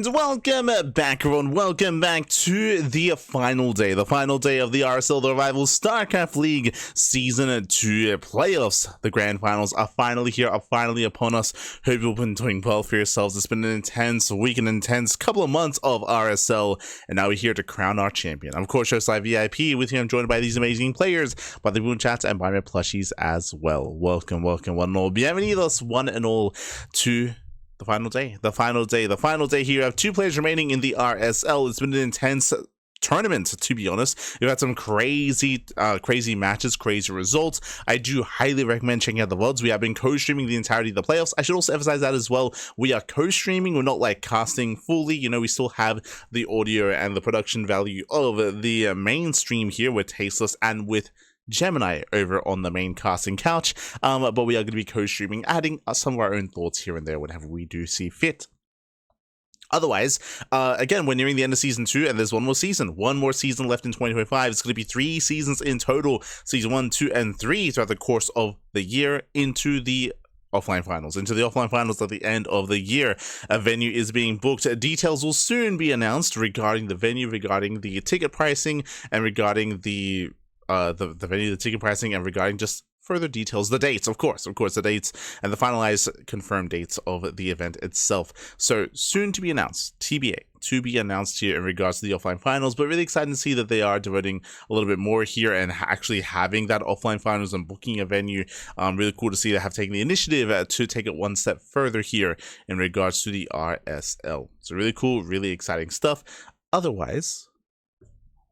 And welcome back, everyone. Welcome back to the final day of the RSL, the Revival StarCraft League Season 2 playoffs. The grand finals are finally here, are finally upon us. Hope you've been doing well for yourselves. It's been an intense week, an intense couple of months of RSL, and now we're here to crown our champion. I'm, of course, Host Live VIP. With you, I'm joined by these amazing players, by the Boon Chats, and by my plushies as well. Welcome, one and all. Bienvenidos, one and all, to the final day here. I have 2 players remaining in the RSL. It's been an intense tournament, to be honest. We've had some crazy matches, crazy results. I do highly recommend checking out the VODs. We have been co-streaming the entirety of the playoffs. I should also emphasize that as well. We are co-streaming. We're not like casting fully. You know, we still have the audio and the production value of the main stream here with Tasteless and with Gemini over on the main casting couch, but we are going to be co-streaming, adding some of our own thoughts here and there whenever we do see fit. Otherwise, again, we're nearing the end of Season 2, and there's one more season left in 2025. It's going to be 3 seasons in total, Season 1, 2, and 3 throughout the course of the year into the offline finals at the end of the year. A venue is being booked. Details will soon be announced regarding the venue, regarding the ticket pricing, and regarding the venue, the ticket pricing, and regarding just further details, the dates, of course, the dates and the finalized confirmed dates of the event itself. So soon to be announced, TBA, to be announced here in regards to the offline finals, but really excited to see that they are devoting a little bit more here and actually having that offline finals and booking a venue. Really cool to see they have taken the initiative to take it one step further here in regards to the RSL. So really cool, really exciting stuff. Otherwise,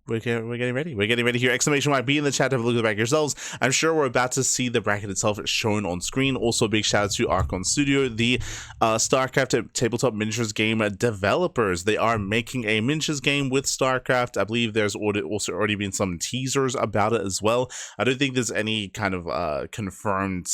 we're getting ready. We're getting ready here. Exclamation mark, be in the chat to have a look at the bracket yourselves. I'm sure we're about to see the bracket itself shown on screen. Also, a big shout out to Archon Studio, the StarCraft tabletop miniatures game developers. They are making a miniatures game with StarCraft. I believe there's also already been some teasers about it as well. I don't think there's any kind of confirmed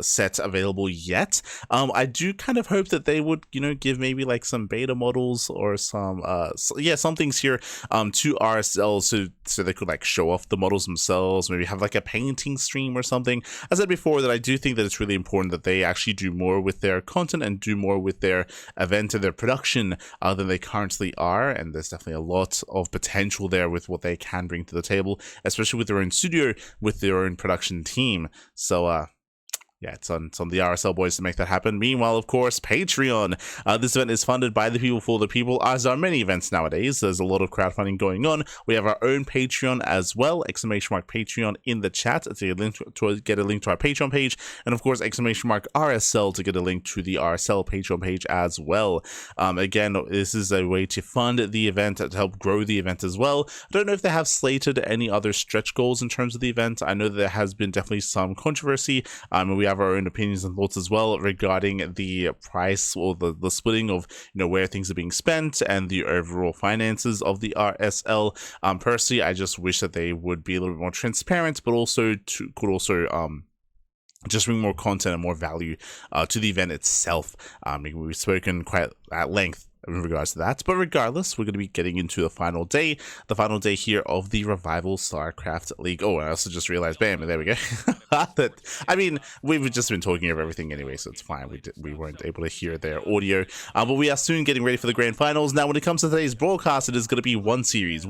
set available yet. I do kind of hope that they would, you know, give maybe like some beta models or some some things here to RSL. So they could like show off the models themselves, maybe have like a painting stream or something. I said before that I do think that it's really important that they actually do more with their content and do more with their event and their production than they currently are, and there's definitely a lot of potential there with what they can bring to the table, especially with their own studio, with their own production team. So yeah, it's on the RSL boys to make that happen. Meanwhile, of course, Patreon. This event is funded by the people for the people, as are many events nowadays. There's a lot of crowdfunding going on. We have our own Patreon as well. Exclamation mark Patreon in the chat to get a link to our Patreon page. And of course, exclamation mark RSL to get a link to the RSL Patreon page as well. Again, this is a way to fund the event, to help grow the event as well. I don't know if they have slated any other stretch goals in terms of the event. I know there has been definitely some controversy. And we have our own opinions and thoughts as well regarding the price or the splitting of, you know, where things are being spent and the overall finances of the RSL. Personally, I just wish that they would be a little bit more transparent, but also just bring more content and more value to the event itself. We've spoken quite at length in regards to that, but regardless, we're going to be getting into the final day here of the Revival StarCraft League. Oh, I also just realized, bam, there we go. I mean, we've just been talking over everything anyway, so it's fine. We weren't able to hear their audio, but we are soon getting ready for the grand finals. Now, when it comes to today's broadcast, it is going to be one series,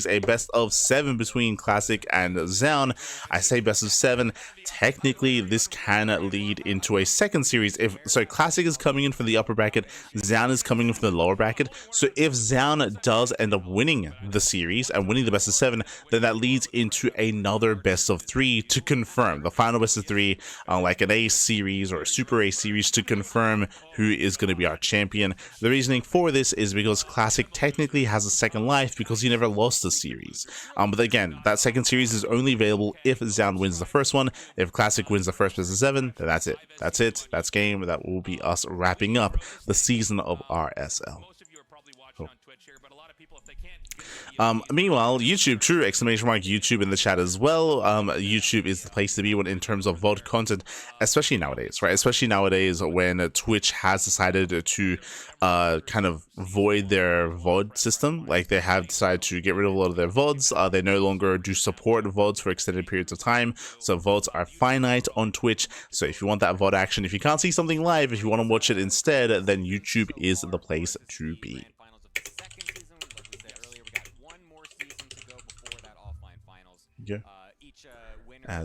a best of 7 between Classic and Zoun. I say best of 7. Technically, this can lead into a second series. So Classic is coming in from the upper bracket, Zoun is coming in from the lower bracket. So if Zoun does end up winning the series and winning the best of 7, then that leads into another best of 3 to confirm the final best of 3, like an Ace series or a Super Ace series, to confirm who is going to be our champion. The reasoning for this is because Classic technically has a second life because he never lost the series. But again, that second series is only available if Zoun wins the first one. If Classic wins the first best of 7, then that's it. That's game. That will be us wrapping up the season of RSL. Meanwhile, YouTube, true, exclamation mark YouTube in the chat as well. YouTube is the place to be when in terms of VOD content, especially nowadays, right? Especially nowadays when Twitch has decided to kind of void their VOD system. Like they have decided to get rid of a lot of their VODs. They no longer do support VODs for extended periods of time. So VODs are finite on Twitch. So if you want that VOD action, if you can't see something live, if you want to watch it instead, then YouTube is the place to be. Yeah.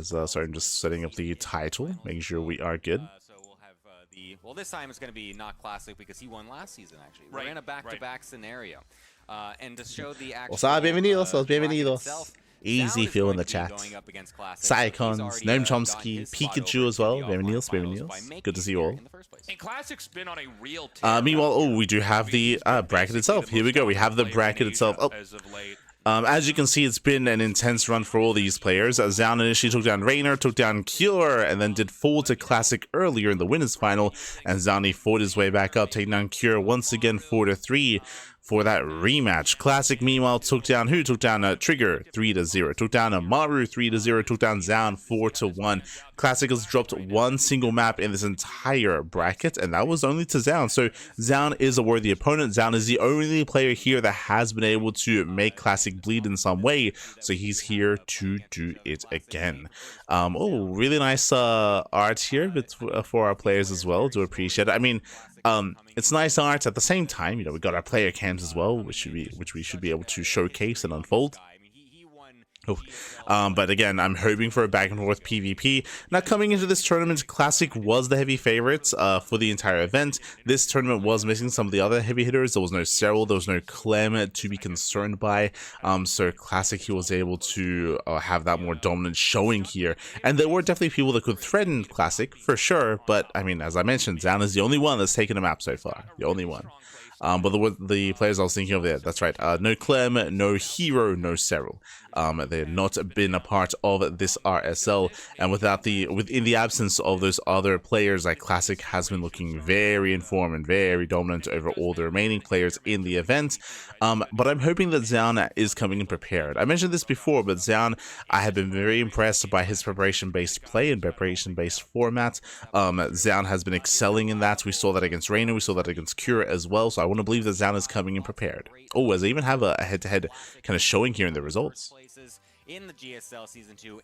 Sorry, I'm just setting up the title, making sure we are good. So we'll have well, this time it's going to be not classic because he won last season. Actually, we're in a back-to-back scenario, and to show the actual. Bienvenidos. Easy feel in the chat. Psycons, Gnome Chomsky, Pikachu as well. Bienvenidos. Good to see you all. And Classic's been on a real meanwhile, oh, we do have the bracket itself. Here we go. We have the bracket itself. Oh. As you can see, it's been an intense run for all these players. Zoun initially took down Raynor, took down Cure, and then did fall to Classic earlier in the winners final. And Zouni fought his way back up, taking down Cure once again 4-3 for that rematch. Classic, meanwhile, took down who? Took down Trigger 3-0. Took down Maru 3-0. Took down Zoun 4-1. Classic has dropped one single map in this entire bracket, and that was only to Zoun. So Zoun is a worthy opponent. Zoun is the only player here that has been able to make Classic bleed in some way, so he's here to do it again. Oh, really nice art here for our players as well. Do appreciate it. I mean, it's nice art. At the same time, you know, we got our player cams as well, which we should be able to showcase and unfold. But again, I'm hoping for a back and forth PvP. Now, coming into this tournament, Classic was the heavy favorites for the entire event. This tournament was missing some of the other heavy hitters. There was no Cyril, there was no Clem to be concerned by. So Classic, he was able to have that more dominant showing here. And there were definitely people that could threaten Classic, for sure. But, I mean, as I mentioned, Zoun is the only one that's taken a map so far. The only one. But the players I was thinking of there, that's right, no Clem, no Hero, no Cyril. They have not been a part of this RSL, and within the absence of those other players, like Classic has been looking very informed and very dominant over all the remaining players in the event. But I'm hoping that Zoun is coming in prepared. I mentioned this before, but Zoun, I have been very impressed by his preparation-based play and preparation-based format. Zoun has been excelling in that. We saw that against Raynor, we saw that against Cure as well, so I want to believe that Zoun is coming in prepared. Oh, as I even have a head-to-head kind of showing here in the results. In the GSL Season 2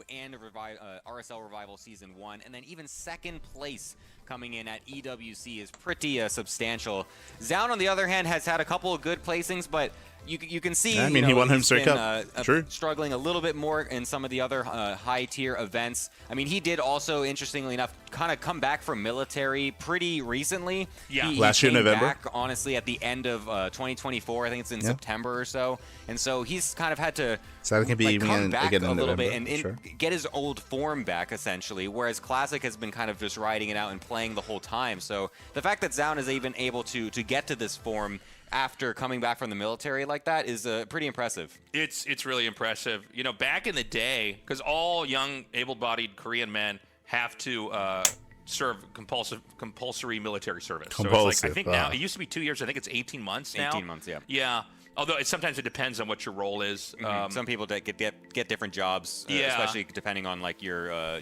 and RSL Revival Season 1, and then even second place coming in at EWC is pretty substantial. Zoun, on the other hand, has had a couple of good placings, but you can see, yeah, I mean, he won home straight up. Struggling a little bit more in some of the other high-tier events. I mean, he did also, interestingly enough, kind of come back from military pretty recently. Yeah, last year, November. Back, honestly, at the end of 2024. I think it's in September or so. And so he's kind of had to come back a little bit and get his old form back, essentially, whereas Classic has been kind of just riding it out and playing the whole time. So the fact that Zoun is even able to get to this form after coming back from the military like that is pretty impressive. It's really impressive. You know, back in the day, because all young, able-bodied Korean men have to serve compulsory military service. So it's like, I think now, it used to be 2 years, I think it's 18 months now. 18 months, yeah. Yeah. Although sometimes it depends on what your role is. Some people get different jobs, especially depending on like your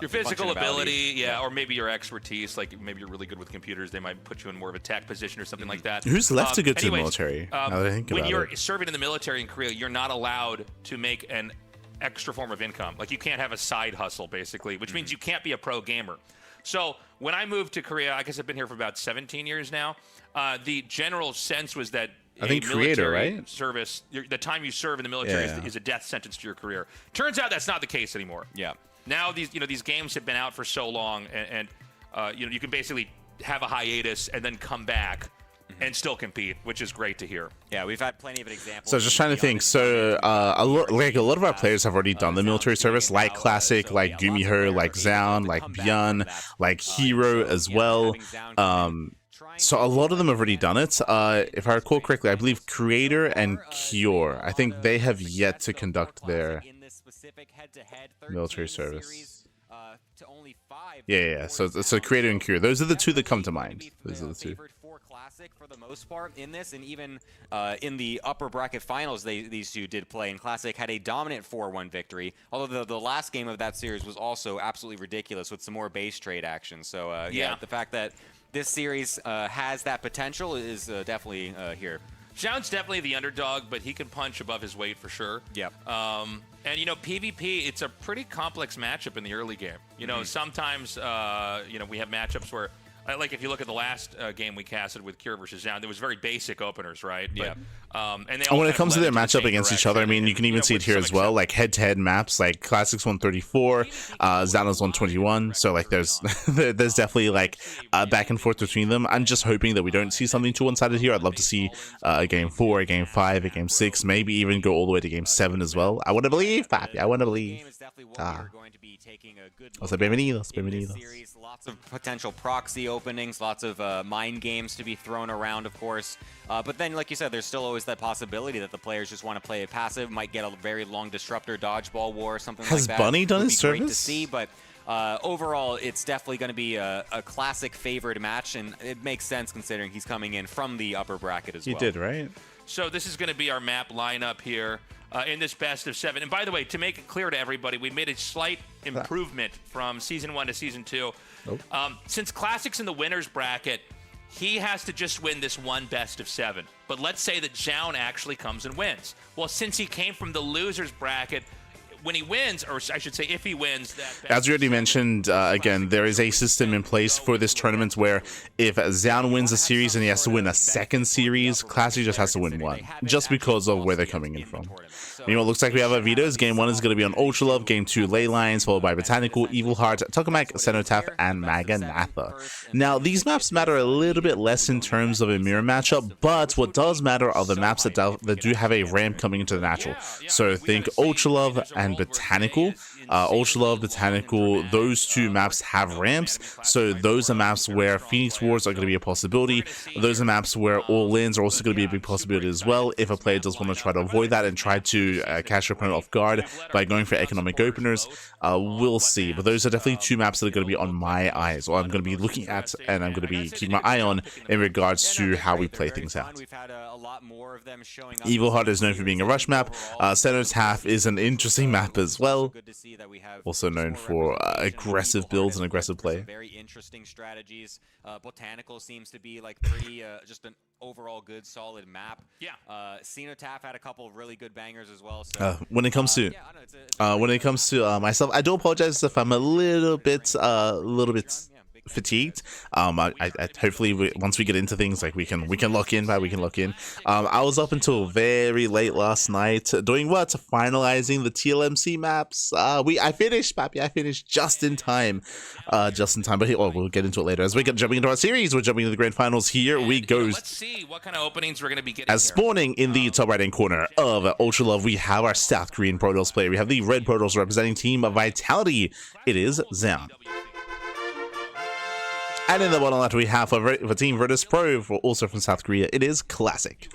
physical ability, or maybe your expertise. Like maybe you're really good with computers, they might put you in more of a tech position or something like that. Who's left to go to the military? Now that I think about when you're serving in the military in Korea, you're not allowed to make an extra form of income. Like you can't have a side hustle, basically, which means you can't be a pro gamer. So when I moved to Korea, I guess I've been here for about 17 years now. The general sense was that I think creator, right? Service, the time you serve in the military is a death sentence to your career. Turns out that's not the case anymore. Yeah. Now these games have been out for so long, and you can basically have a hiatus and then come back and still compete, which is great to hear. Yeah, we've had plenty of examples. So just trying to think. So a lot of our players have already done the military service, like Classic, like Gumiho, like Zoun, like Byun, like Hero as well. So a lot of them have already done it. If I recall correctly, I believe Creator and Cure, I think they have yet to conduct their military service. Yeah. So Creator and Cure, those are the two that come to mind. Those are the two. for Classic for the most part in this, and even in the upper bracket finals these two did play, and Classic had a dominant 4-1 victory, although the last game of that series was also absolutely ridiculous with some more base trade action. So yeah, the fact that this series has that potential is definitely here. Zoun's definitely the underdog, but he can punch above his weight for sure. Yep. And, you know, PvP, it's a pretty complex matchup in the early game. You know, sometimes, you know, we have matchups where, like if you look at the last game we casted with Cure versus Zoun, there was very basic openers, right? Yeah. And they all when it comes to their matchup against each other, I mean, you can even see it here as well, like head-to-head maps, like Classic's 134, Zoun's 121. So like there's there's definitely like back and forth between them. I'm just hoping that we don't see something too one-sided here. I'd love to see a game 4, a game 5, a game 6, maybe even go all the way to game 7 as well. I want to believe, papi. I want to believe. Bienvenidos. Lots of potential proxy openings, lots of mind games to be thrown around, of course. But then, like you said, there's still always that possibility that the players just want to play it passive, might get a very long disruptor dodgeball war or something like that. Has Bunny done his service? Great to see, but overall, it's definitely going to be a Classic favored match, and it makes sense considering he's coming in from the upper bracket as well. You did, right? So this is going to be our map lineup here in this best of 7. And by the way, to make it clear to everybody, we made a slight improvement from Season 1 to Season 2. Nope. Since Classic's in the winner's bracket, he has to just win this one best of 7. But let's say that Zoun actually comes and wins. Well, since he came from the loser's bracket, when he wins, or I should say if he wins, as we already mentioned, again, there is a system in place for this tournament where if Zoun wins a series and he has to win a second series, Classic just has to win one, just because of where they're coming in from. You know, it looks like we have our vetoes. Game 1 is going to be on Ultra Love, Game 2 Ley Lines, followed by Botanical, Evil Heart, Tokamak, Cenotaph, and Maganatha. Now, these maps matter a little bit less in terms of a mirror matchup, but what does matter are the maps that do have a ramp coming into the natural. So think Ultra Love and Botanical. Ultra Love, Botanical, those two maps have ramps, so those are maps where Phoenix Wars are going to be a possibility. Those are maps where all-ins are also going to be a big possibility as well, if a player does want to try to avoid that and try to catch your opponent off guard by going for economic openers. We'll see, but those are definitely two maps that are going to be on my eyes, or I'm going to be looking at, and I'm going to be keeping my eye on in regards to how we play things out. Evil Heart is known for being a rush map. Cenotaph is an interesting map as well, also known for aggressive builds and aggressive play. Very interesting strategies. Botanical seems to be like pretty just an overall good solid map. Yeah. Cenotaph had a couple of really good bangers as well. So when it comes to myself, I do apologize if I'm a little bit fatigued. I hopefully once we get into things, like we can lock in. I was up until very late last night doing what? Finalizing the TLMC maps. I finished, papi. I finished just in time. But we'll get into it later. As we get jumping into our series, we're jumping into the grand finals. Here we go. Let's see what kind of openings we're going to be getting. As spawning in the top right hand corner of Ultra Love, we have our South Korean Protoss player. We have the red Protoss representing Team Vitality. It is Zoun. And in the bottom left, we have for Team Virtus Pro, also from South Korea, it is Classic.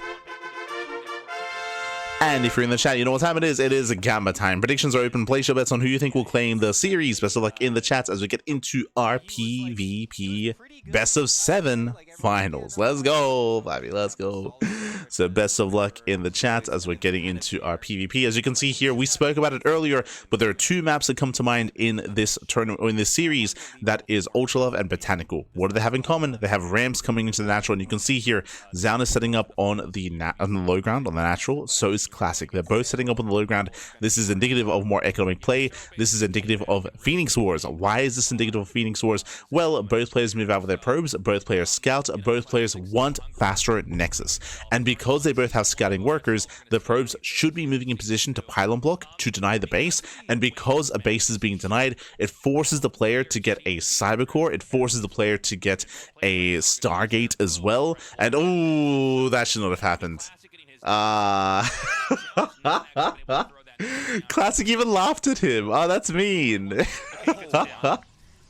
And if you're in the chat, you know what time it is. It is Gamma time. Predictions are open. Place your bets on who you think will claim the series. Best of luck in the chats as we get into our PvP best of 7 finals. Let's go, Bobby. Let's go. So best of luck in the chat as we're getting into our PvP. As you can see here, we spoke about it earlier, but there are two maps that come to mind in this tournament, or in this series. That is Ultra Love and Botanical. What do they have in common? They have ramps coming into the natural, and you can see here Zoun is setting up on the low ground, on the natural. So is Classic. They're both setting up on the low ground. This is indicative of more economic play. This is indicative of Phoenix Wars. Why is this indicative of Phoenix Wars? Well, both players move out with their probes, both players scout, both players want faster nexus. And because they both have scouting workers, the probes should be moving in position to pylon block to deny the base. And because a base is being denied, it forces the player to get a cybercore. It forces the player to get a Stargate as well. And oh, that should not have happened. Classic even laughed at him. Oh, that's mean. That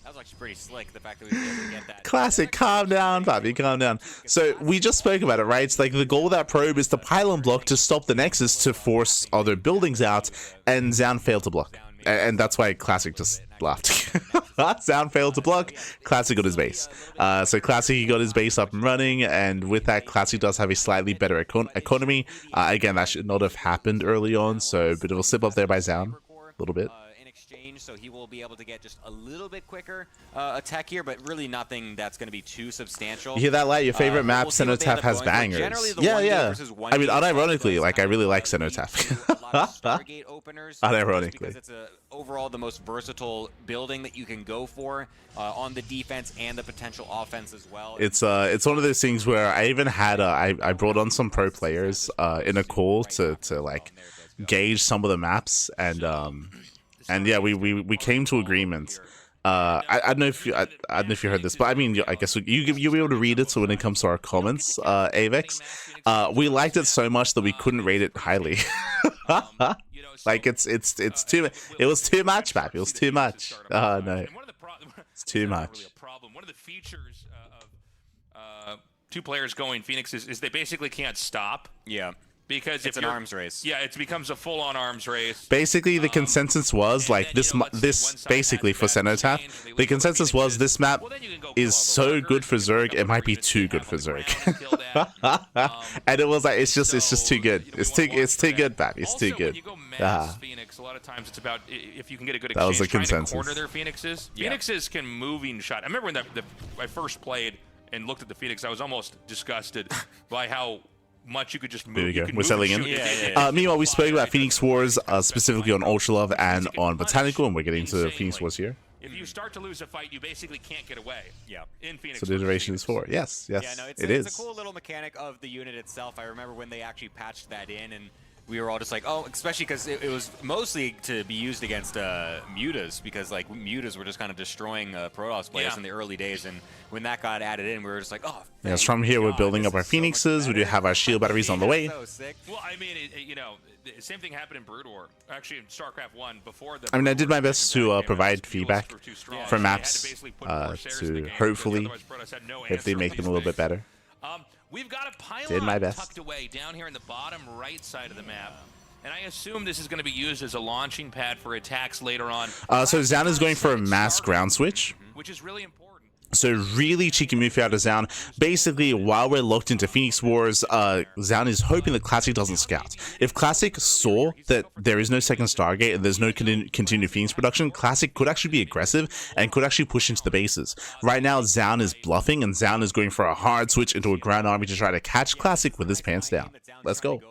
was actually pretty slick, the fact that we were able to get that. Classic, calm down, Bobby, calm down. So we just spoke about it, right? It's like the goal of that probe is to pylon block to stop the nexus to force other buildings out, and Zoun failed to block. and that's why Classic just laughed. Zoun failed to block. Classic got his base. So Classic, he got his base up and running, and with that, Classic does have a slightly better economy. Again, that should not have happened early on, so a bit of a slip up there by Zoun, a little bit. So he will be able to get just a little bit quicker attack here, but really nothing that's going to be too substantial. You hear that, Light? Your favorite map, Cenotaph, has bangers. Yeah. I mean, unironically, like, I really like Cenotaph. Unironically. Because it's overall the most versatile building that you can go for on the defense and the potential offense as well. It's one of those things where I even had I brought on some pro players in a call to like gauge some of the maps, and yeah, we came to agreement. I don't know if you heard this, but I mean, I guess you'll be able to read it. So when it comes to our comments, Avex, we liked it so much that we couldn't rate it highly. Like it was too much, Map. It was too much. No, it's too much. One of the features of two players going Phoenix is they basically can't stop. Yeah. Because it's an arms race. Yeah, it becomes a full-on arms race. Basically, the consensus was like this basically for Cenotaph. The consensus was this map is so good for Zerg, it might be too good for Zerg. And it was like it's just too good. It's too good, Bab. It's too good. Phoenix, a lot of times it's about if you can get a good exchange. That was the consensus. Corner their Phoenixes. Phoenixes can moving shot. I remember when I first played and looked at the Phoenix, I was almost disgusted by how much you could just move. There we go. We're selling in. Meanwhile, we spoke about Phoenix Wars, specifically on Ultra Love and on Botanical, and we're getting to Phoenix Wars here. If you start to lose a fight, you basically can't get away. Yeah. In Phoenix. So the duration is 4. Yes. Yeah, no, it's a cool little mechanic of the unit itself. I remember when they actually patched that in, and we were all just like, oh, especially because it was mostly to be used against mutas, because like mutas were just kind of destroying Protoss players in the early days, and when that got added in, we were just like, oh. Yes, from here we're building up our Phoenixes. We do have our shield batteries on the way. Well, I mean, you know, the same thing happened in Brood War. Actually, in StarCraft 1 before the. I mean, I did my best to provide feedback for maps to hopefully make them a little bit better. We've got a pylon tucked away down here in the bottom right side of the map. And I assume this is going to be used as a launching pad for attacks later on. So Zoun is going for a mass ground switch, which is really important. So really cheeky move out of Zoun. Basically, while we're locked into Phoenix Wars, Zoun is hoping that Classic doesn't scout. If Classic saw that there is no second Stargate and there's no continued Phoenix production, Classic could actually be aggressive and could actually push into the bases. Right now, Zoun is bluffing, and Zoun is going for a hard switch into a ground army to try to catch Classic with his pants down. Let's go.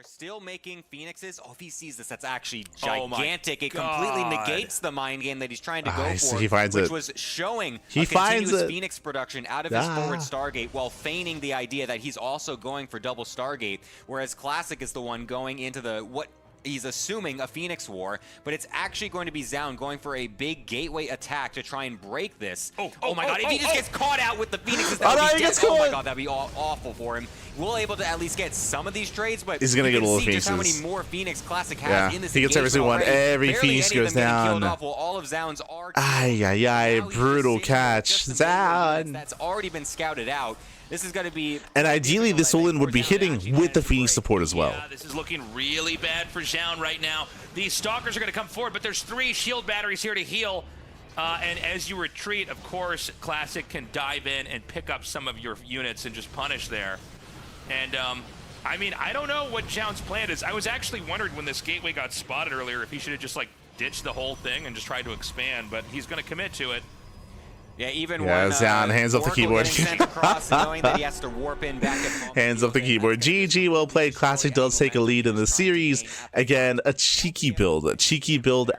Still making Phoenixes. Oh, if he sees this, that's actually gigantic. It completely negates the mind game that he's trying to go for, he finds which was showing continuous Phoenix production out of his forward Stargate while feigning the idea that he's also going for double Stargate, whereas Classic is the one going into what he's assuming a Phoenix War, but it's actually going to be Zoun going for a big gateway attack to try and break this. Oh my god, if he just gets caught out with the Phoenixes, that would be dead. Oh my god, that'd be awful for him. We'll able to at least get some of these trades, but he's gonna get all the Phoenixes. Just how many more Phoenix Classic has in this he gets every single one. Every Phoenix goes down. All of Zoun's are brutal catch. Zoun. That's already been scouted out. This is going to be... And ideally, this all-in would be hitting with the Phoenix support as well. Yeah, this is looking really bad for Zoun right now. These Stalkers are going to come forward, but there's 3 shield batteries here to heal. And as you retreat, of course, Classic can dive in and pick up some of your units and just punish there. And, I mean, I don't know what Zoun's plan is. I was actually wondering when this gateway got spotted earlier if he should have just, like, ditched the whole thing and just tried to expand, but he's going to commit to it. Yeah, even when Zoun hands off the keyboard. Across, knowing that he has to warp in back at home. Hands off the keyboard. GG, well played. Classic does take a lead in the series. Again, a cheeky build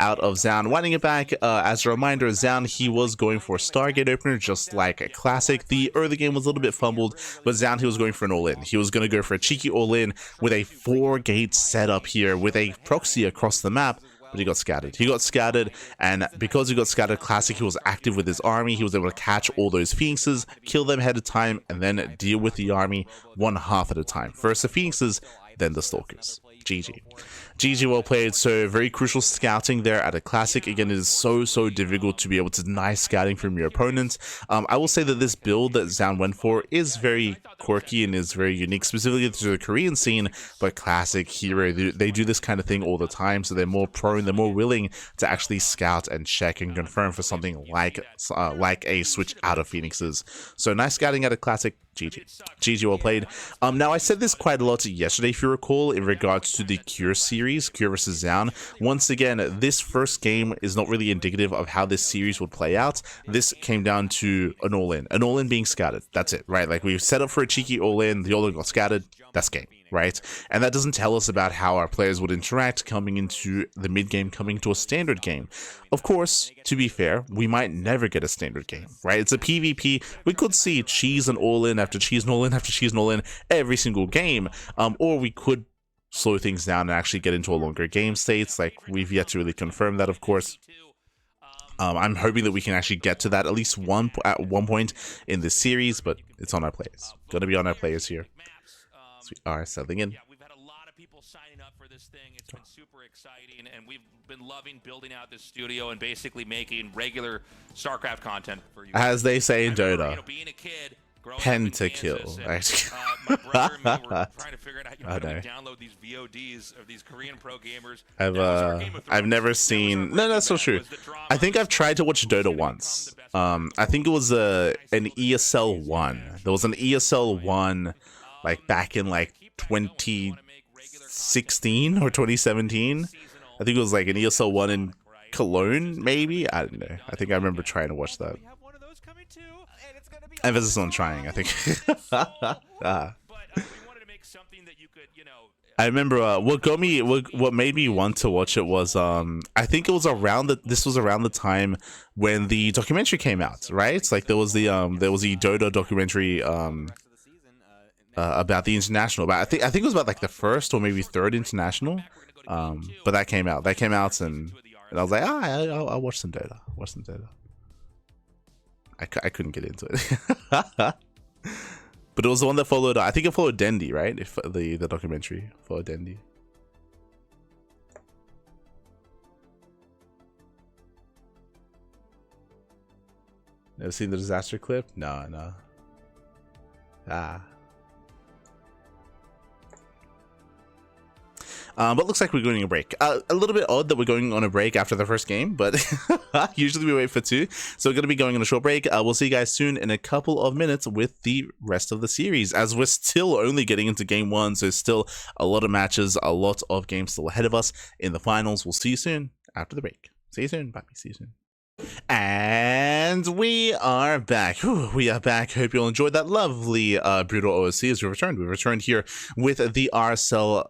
out of Zoun. Winding it back, as a reminder, Zoun, he was going for a Stargate opener, just like a Classic. The early game was a little bit fumbled, but Zoun, he was going for an all-in. He was going to go for a cheeky all-in with a 4-gate setup here with a proxy across the map. But he got scattered. And because he got scattered, Classic, he was active with his army. He was able to catch all those Phoenixes, kill them ahead of time, and then deal with the army one half at a time. First the Phoenixes, then the Stalkers. GG. GG, well played. So very crucial scouting there at a classic. Again, it is so difficult to be able to deny scouting from your opponents. I will say that this build that Zoun went for is very quirky and is very unique, specifically to the Korean scene, but classic hero, they do this kind of thing all the time, so they're more prone, they're more willing to actually scout and check and confirm for something like a switch out of Phoenixes. So nice scouting at a classic. GG, well played. Now I said this quite a lot yesterday, if you recall, in regards to the Cure series, Cure versus Zoun. Once again, this first game is not really indicative of how this series would play out. This came down to an all-in being scouted. That's it, right? Like, we set up for a cheeky all-in, the all-in got scouted, that's game, right? And that doesn't tell us about how our players would interact coming into the mid-game, coming into a standard game. Of course, to be fair, we might never get a standard game, right? It's a PvP. We could see cheese and all-in after cheese and all-in after cheese and all-in every single game, or we could slow things down and actually get into a longer game states. Like, we've yet to really confirm that, of course. I'm hoping that we can actually get to that at least at one point in this series, but it's on our players. Gonna be on our players here. So we are settling in. Yeah, we've had a lot of people signing up for this thing. It's been super exciting, and we've been loving building out this studio and basically making regular StarCraft content for you. As they say in Dota, you know, being a kid, pentakill. My brother and me were trying to figure out how to download these VODs of these Korean pro gamers. I've never seen. No, that's so true. I think I've tried to watch Dota once. I think it was an ESL 1. There was an ESL 1 like back in like 2016 or 2017. I think it was like an ESL 1 in Cologne, maybe. I don't know. I think I remember trying to watch that. Emphasis on trying, I think. I remember what made me want to watch it was I think it was around this was around the time when the documentary came out, right? It's like there was the Dota documentary about the international, but I think it was about like the first or maybe third international, but that came out and I was like, I'll watch some Dota. I couldn't get into it. But it was the one that followed, I think it followed Dendi, right? The documentary followed Dendi. Never seen the disaster clip? No. But looks like we're going on a break. A little bit odd that we're going on a break after the first game, but usually we wait for 2. So we're going to be going on a short break. We'll see you guys soon in a couple of minutes with the rest of the series, as we're still only getting into game 1. So still a lot of matches, a lot of games still ahead of us in the finals. We'll see you soon after the break. See you soon. Bye. See you soon. And we are back. Whew, we are back. Hope you all enjoyed that lovely brutal OSC as we returned. We returned here with the RSL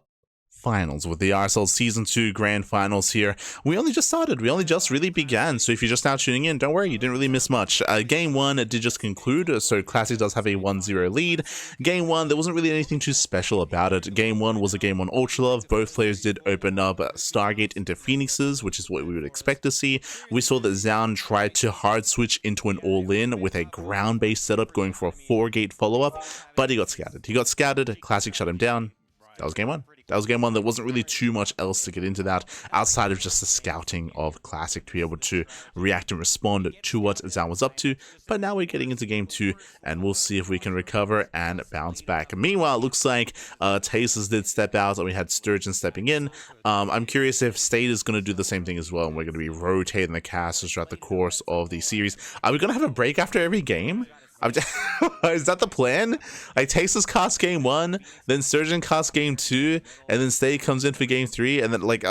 finals, with the RSL Season 2 Grand Finals here. We only just started. We only just really began. So if you're just now tuning in, don't worry, you didn't really miss much. Game 1 did just conclude, so Classic does have a 1-0 lead. Game 1, there wasn't really anything too special about it. Game 1 was a game on Ultra Love. Both players did open up Stargate into Phoenixes, which is what we would expect to see. We saw that Zoun tried to hard switch into an all-in with a ground-based setup, going for a 4-gate follow-up, but he got scouted. Classic shut him down. That was game 1. There wasn't really too much else to get into that outside of just the scouting of Classic to be able to react and respond to what Zoun was up to. But now we're getting into game 2, and we'll see if we can recover and bounce back. Meanwhile, it looks like Tasers did step out, and we had Sturgeon stepping in. I'm curious if State is going to do the same thing as well, and we're going to be rotating the casters throughout the course of the series. Are we going to have a break after every game? Is that the plan? Like, Tasteless cast game 1, then Surgeon cast game 2, and then Stay comes in for game 3, and then like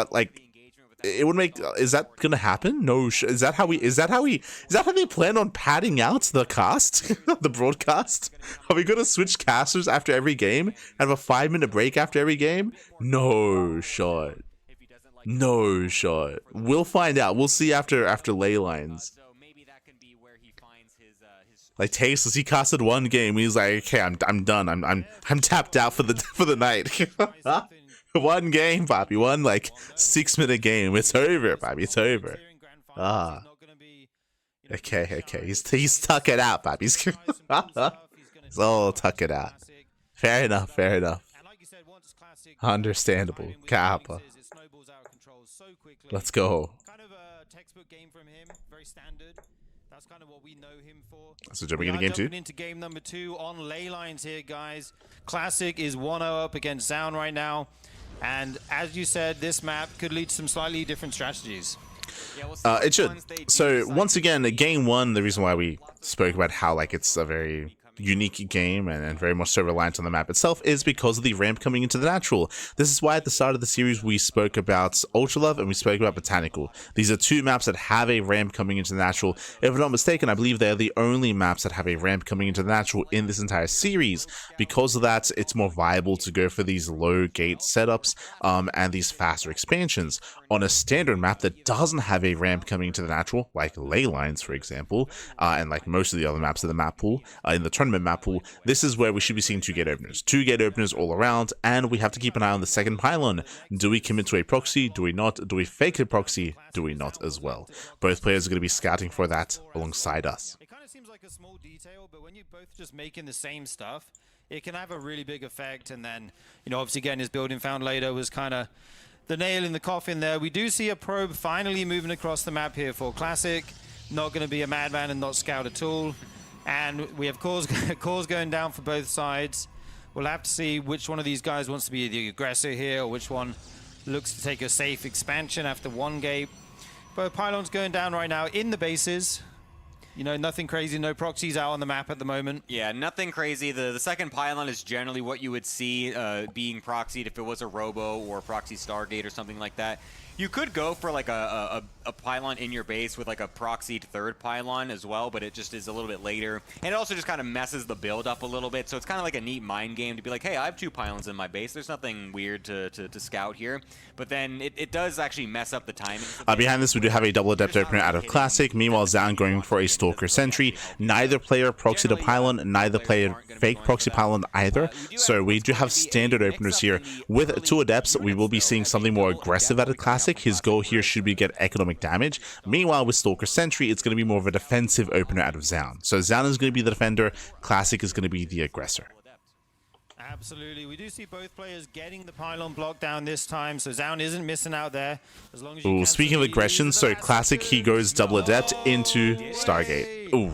it would make. Is that gonna happen? No. Is that how they plan on padding out the cast, the broadcast? Are we gonna switch casters after every game? Have a 5-minute break after every game? No shot. We'll find out. We'll see after ley lines. Like Tasteless, he casted 1 game. He's like, okay, I'm done. I'm tapped out for the night. 1 game, Bobby. 1 like 6-minute game. It's over, Bobby. It's over. Okay. He's tuck it out, Bobby. He's all tuck it out. Fair enough. Understandable. Kappa. snowballs out of control so quickly. Let's go. Kind of a textbook game from him, very standard. That's kind of what we know him for. So jumping into game 2. Into game number 2 on ley lines here, guys. Classic is 1-0 up against Zoun right now. And as you said, this map could lead to some slightly different strategies. Yeah, it should. So once again, game 1, the reason why we spoke about how like it's a very unique game and very much so reliant on the map itself is because of the ramp coming into the natural. This is why at the start of the series we spoke about Ultra Love and we spoke about Botanical. These are 2 maps that have a ramp coming into the natural. If I'm not mistaken, I believe they're the only maps that have a ramp coming into the natural in this entire series. Because of that, it's more viable to go for these low gate setups and these faster expansions. On a standard map that doesn't have a ramp coming into the natural, like Ley Lines for example, and like most of the other maps of the map pool, in the tournament map pool, this is where we should be seeing 2 gate openers. 2 gate openers all around, and we have to keep an eye on the second pylon. Do we commit to a proxy? Do we not? Do we fake a proxy? Do we not as well? Both players are going to be scouting for that alongside us. It kind of seems like a small detail, but when you're both just making the same stuff, it can have a really big effect. And then, you know, obviously getting his building found later was kind of the nail in the coffin there. We do see a probe finally moving across the map here for Classic. Not going to be a madman and not scout at all. And we have cores going down for both sides. We'll have to see which one of these guys wants to be the aggressor here, or which one looks to take a safe expansion after 1 gate. Both pylons going down right now in the bases. You know, nothing crazy, no proxies out on the map at the moment. Yeah, nothing crazy. The second pylon is generally what you would see being proxied if it was a Robo or a proxy Stargate or something like that. You could go for like a pylon in your base with like a proxied third pylon as well, but it just is a little bit later. And it also just kind of messes the build up a little bit, so it's kind of like a neat mind game to be like, hey, I have 2 pylons in my base. There's nothing weird to scout here. But then it does actually mess up the timing. Behind this, we do have a double adept opener out of Classic. Meanwhile, Zoun going for a Stalker Sentry. Neither player proxied a pylon, neither player fake proxy pylon either. So we do have standard openers here. With 2 adepts, we will be seeing something more aggressive out of Classic. His goal here should be get economic damage. Meanwhile, with Stalker Sentry, it's going to be more of a defensive opener out of Zoun. So Zoun is going to be the defender, Classic is going to be the aggressor. Absolutely. We do see both players getting the pylon block down this time, so Zoun isn't missing out there. As long as you speaking of aggression, so Classic, he goes double adept into Stargate. Ooh.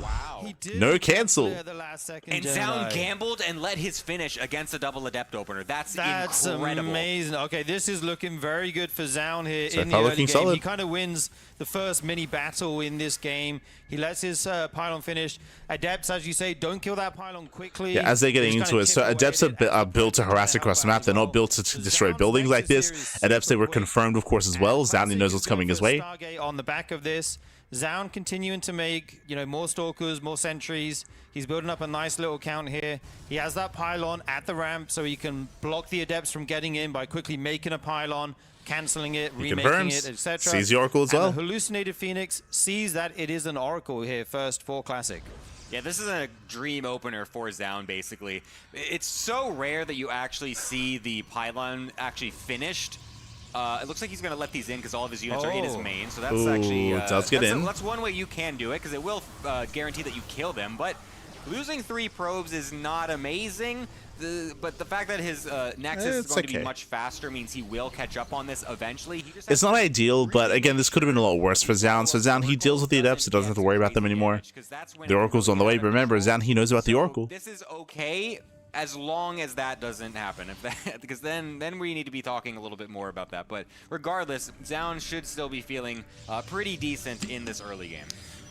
No cancel. And Zoun gambled and let his finish against a double adept opener. That's incredible. Amazing. Okay, this is looking very good for Zoun here in the early game. Solid. He kind of wins the first mini battle in this game. He lets his pylon finish. Adepts, as you say, don't kill that pylon quickly. Yeah, as they're getting into it. So Adepts are built to harass across the map. They're not built to destroy buildings like this. Adepts, they were confirmed, of course, as well. Zoun knows what's coming his way. On the back of this. Zoun continuing to make, you know, more stalkers, more sentries. He's building up a nice little count here. He has that pylon at the ramp, so he can block the adepts from getting in by quickly making a pylon, canceling it, remaking it, etc. Sees the Oracle as well. The hallucinated Phoenix sees that it is an Oracle here first for Classic. Yeah, this is a dream opener for Zoun, basically. It's so rare that you actually see the pylon actually finished. It looks like he's going to let these in because all of his units are in his main, so that's actually... does get in. That's one way you can do it, because it will guarantee that you kill them, but losing 3 probes is not amazing. But the fact that his Nexus is going to be much faster means he will catch up on this eventually. It's not ideal, but again, this could have been a lot worse for Zoun. So Zoun, he deals with the Adepts, so doesn't have to worry about them anymore. The Oracle's on the way, but remember, Zoun, he knows about the Oracle. This is okay, as long as that doesn't happen, because then we need to be talking a little bit more about that. But regardless, Zoun should still be feeling pretty decent in this early game.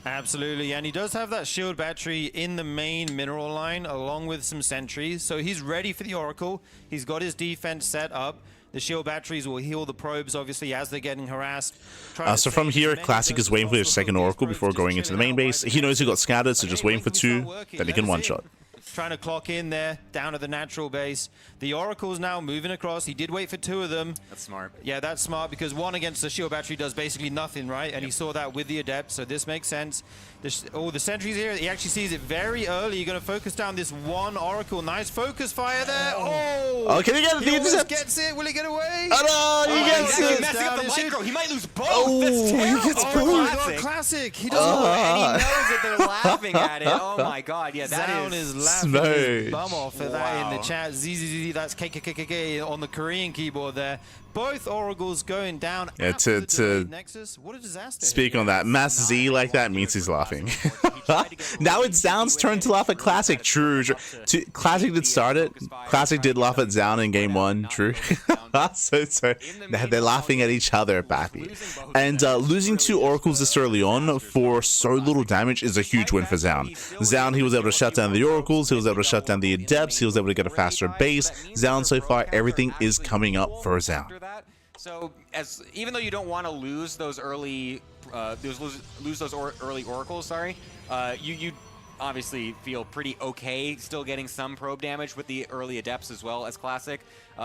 Absolutely, and he does have that shield battery in the main mineral line along with some sentries, so he's ready for the Oracle. He's got his defense set up. The shield batteries will heal the probes, obviously, as they're getting harassed. So from here, Classic is waiting for his second Oracle before going into the main base. He knows he got scattered, so just waiting for 2, then he can one-shot. Trying to clock in there, down at the natural base. The Oracle's now moving across. He did wait for 2 of them. That's smart. Yeah, that's smart, because 1 against the shield battery does basically nothing, right? And he saw that with the Adept, so this makes sense. The sentries here, he actually sees it very early. You're going to focus down this 1 Oracle. Nice focus fire there. Oh, can he get it? He almost gets it. Will he get away? Oh, no, he gets it. He's messing up the micro. He might lose both. Oh, That's terrible. He gets both. Classic. He doesn't and he knows that they're laughing at it. Oh my god, yeah, that Zoun is laughing. smoked. Bum off for that in the chat. ZZZ, that's KKKK on the Korean keyboard there. Both Oracles going down. Yeah, to Nexus. What a disaster. Speak on that. Mass Z like that means he's laughing. Now it's Zoun's turn to laugh at Classic. True. Classic did start it. Classic did laugh at Zoun in game 1. True. so they're laughing at each other, Bappy. And losing 2 Oracles this early on for so little damage is a huge win for Zoun. Zoun, he was able to shut down the Oracles. He was able to shut down the Adepts. He was able to get a faster base. Zoun, so far, everything is coming up for Zoun. So, even though you don't want to lose those early, lose those early Oracles, sorry, you obviously feel pretty okay still getting some probe damage with the early Adepts as well as Classic.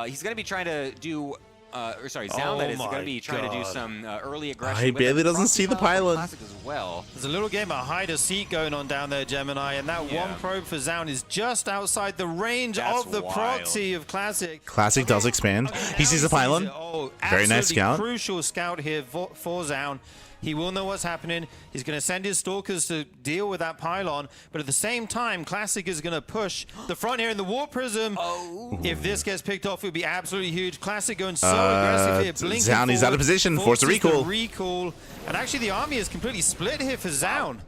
He's going to be trying to do. Zoun that is going to be trying to do some early aggression. He barely doesn't see the pylon. Classic as well. There's a little game of hide a seat going on down there, Gemini, and that one probe for Zoun is just outside the range of the proxy of Classic. Classic does expand. He sees the pylon. Very nice scout. Crucial scout here for Zoun. He will know what's happening. He's going to send his stalkers to deal with that pylon. But at the same time, Classic is going to push the front here in the Warp Prism. If this gets picked off, it would be absolutely huge. Classic going so aggressive here. Blinking Zoun, he's out of position. Force a recall. And actually, the army is completely split here for Zoun.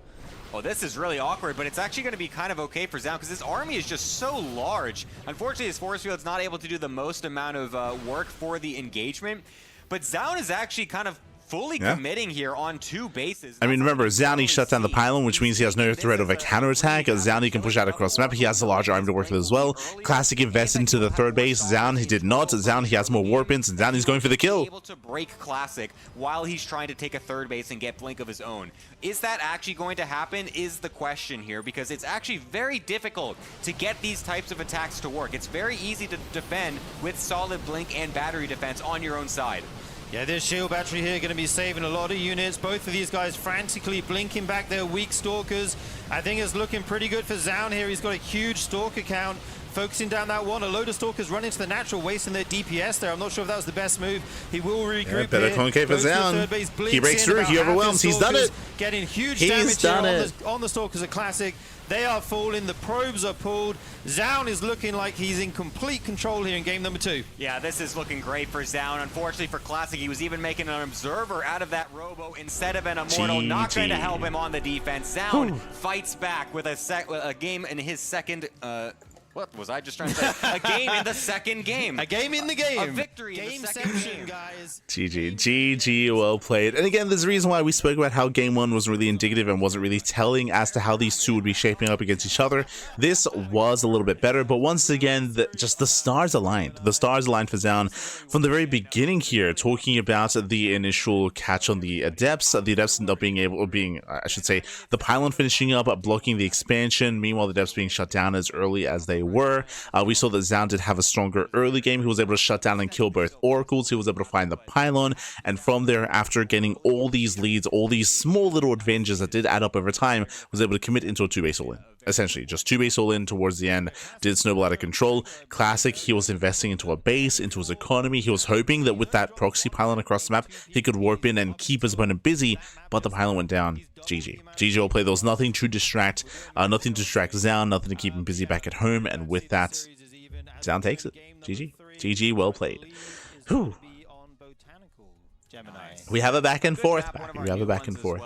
Oh, this is really awkward, but it's actually going to be kind of okay for Zoun because his army is just so large. Unfortunately, his force field's not able to do the most amount of work for the engagement. But Zoun is actually kind of fully committing here on 2 bases. I mean, remember, Zoun shut down the pylon, which means he has no threat of a counterattack. Zoun can push out across the map. He has a larger army to work with as well. Classic invested into the 3rd base. Zoun, he did not. Zoun, he has more warp ins, and Zoun is going for the kill. Able to break Classic while he's trying to take a 3rd base and get Blink of his own. Is that actually going to happen is the question here, because it's actually very difficult to get these types of attacks to work. It's very easy to defend with solid Blink and battery defense on your own side. Yeah, this shield battery here going to be saving a lot of units. Both of these guys frantically blinking back their weak stalkers. I think it's looking pretty good for Zoun here. He's got a huge stalker count. Focusing down that one. A load of stalkers run into the natural, wasting their DPS there. I'm not sure if that was the best move. He will regroup better CranKy for Zoun. He breaks through. He overwhelms. He's done it. Getting huge damage here on the stalkers of Classic. They are falling. The probes are pulled. Zoun is looking like he's in complete control here in game number 2. Yeah, this is looking great for Zoun. Unfortunately for Classic, he was even making an observer out of that robo instead of an immortal. Not going to help him on the defense. Zoun fights back with a game in his second. What was I just trying to say? A game in the second game. A game in the game. A victory in the second game, guys. GG, well played. And again, there's a reason why we spoke about how game 1 was really indicative and wasn't really telling as to how these 2 would be shaping up against each other. This was a little bit better, but once again, just the stars aligned. The stars aligned for Zoun from the very beginning here, talking about the initial catch on the Adepts. The Adepts end up I should say, the pylon finishing up, blocking the expansion. Meanwhile, the Adepts being shut down as early as they were. We saw that Zoun did have a stronger early game. He was able to shut down and kill both Oracles. He was able to find the pylon, and from there, after getting all these leads, all these small little advantages that did add up over time, was able to commit into a 2-base all-in. Essentially, just 2-base all-in towards the end, did snowball out of control. Classic, he was investing into a base, into his economy. He was hoping that with that proxy pylon across the map, he could warp in and keep his opponent busy, but the pylon went down. GG will play. There was nothing to distract Zoun, nothing to keep him busy back at home, and with that, Zoun takes it. GG, well played. Whew. We have a back and forth. We have a back and forth.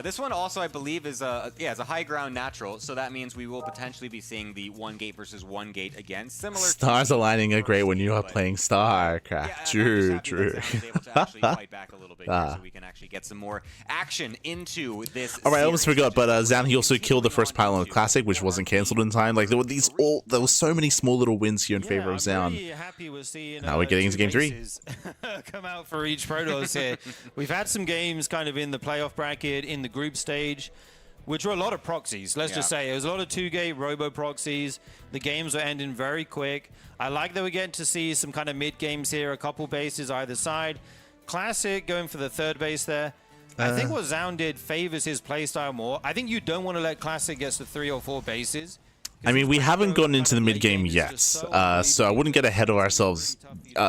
This one also, I believe, is a high ground natural, so that means we will potentially be seeing the 1 gate versus 1 gate again. Similar. Stars aligning are great when you are playing StarCraft. Yeah, true. Able to actually fight back a little bit here, so we can actually get some more action into this. All right, I almost forgot, but Zoun, he also killed the first pylon of Classic, which wasn't cancelled in time. Like there were so many small little wins here in favor of Zoun. Really happy we're seeing, now we're getting into game 3. Come out for each Protoss here. We've had some games kind of in the playoff bracket, in the group stage, which were a lot of proxies. Let's just say it was a lot of 2-gate robo proxies. The games were ending very quick. I like that we're getting to see some kind of mid games here, a couple bases either side. Classic going for the 3rd base there. I think what Zoun did favors his playstyle more. I think you don't want to let Classic get to 3 or 4 bases. I mean, we haven't gotten into the mid game yet, so I wouldn't get ahead of ourselves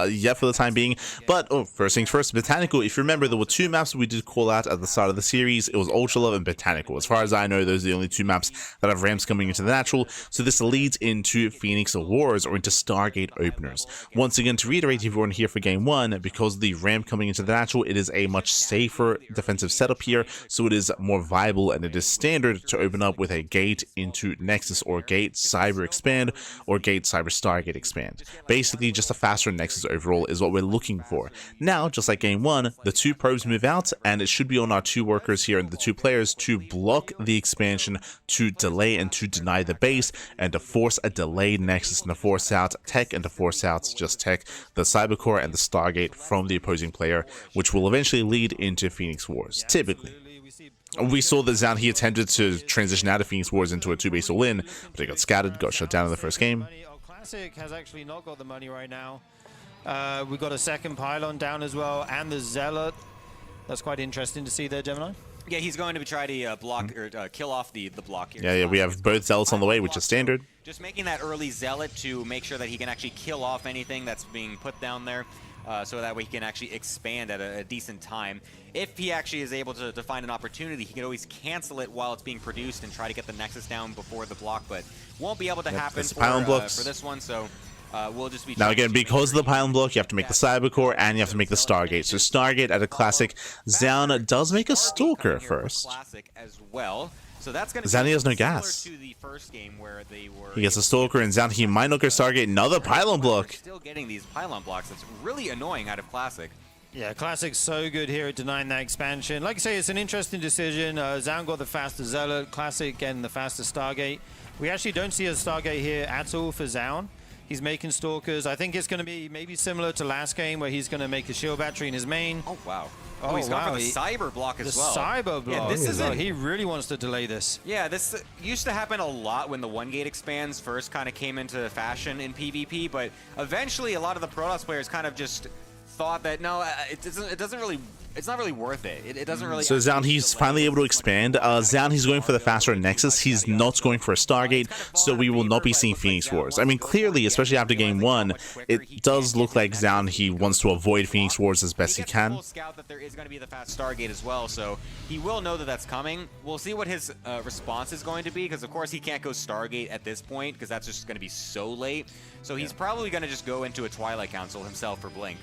yet for the time being. But first things first, Botanical. If you remember, there were two maps we did call out at the start of the series. It was Ultra Love and Botanical. As far as I know, those are the only two maps that have ramps coming into the natural. So this leads into Phoenix Wars or into Stargate openers. Once again, to reiterate, if you weren't here for game one, because of the ramp coming into the natural, it is a much safer defensive setup here. So it is more viable and it is standard to open up with a gate into Nexus or gate Cyber expand or gate Cyber Stargate expand. Basically, just a faster Nexus overall is what we're looking for. Now, just like game one, the two probes move out, and it should be on our two workers here and the two players to block the expansion, to delay and to deny the base, and to force a delayed Nexus and to force out tech and to force out just tech, the Cyber Core and the Stargate from the opposing player, which will eventually lead into Phoenix Wars, typically. We saw that Zoun, he attempted to transition out of Phoenix Wars into a 2-base all-in, but he got scattered, got shut down in the first game. Classic has actually not got the money right now. We've got a second pylon down as well, and the Zealot. That's quite interesting to see there, Gemini. Yeah, he's going to try to block or kill off the block here. Yeah, we have both Zealots on the way, which is standard. Just making that early Zealot to make sure that he can actually kill off anything that's being put down there. So that way he can actually expand at a decent time. If he actually is able to find an opportunity, he can always cancel it while it's being produced and try to get the Nexus down before the block, but won't be able to happen for this one, so we'll just be... Now again, because of the pylon block, you have to make the Cyber Core and you have to make the Stargate. So Stargate at a Classic, Zoun does make a Stalker first. Classic as well. So that's going to Zoun has no gas. To the first game where they were he gets a Stalker and Zoun, he might not go Stargate. Another pylon block. Still getting these pylon blocks. That's really annoying out of Classic. Yeah, Classic's so good here at denying that expansion. Like I say, it's an interesting decision. Zoun got the faster Zealot, Classic getting the faster Stargate. We actually don't see a Stargate here at all for Zoun. He's making Stalkers. I think it's going to be maybe similar to last game where he's going to make a shield battery in his main. Oh, wow. Oh, he's gone for the Cyber block as well. The Cyber block. Yeah, this is he really wants to delay this. Yeah, this used to happen a lot when the one gate expands first kind of came into fashion in PvP, but eventually a lot of the Protoss players kind of just thought that no, it's not really worth it. It doesn't really. So Zoun, he's finally able to expand. Zoun, he's going for the faster Nexus. He's not going for a Stargate, so we will not be seeing Phoenix Wars. I mean, clearly, especially after game one, it does look like Zoun, he wants to avoid Phoenix Wars as best he can. Scout that there is going to be the fast Stargate as well, so he will know that that's coming. We'll see what his response is going to be, because of course he can't go Stargate at this point, because that's just going to be so late. So he's probably going to just go into a Twilight Council himself for Blink.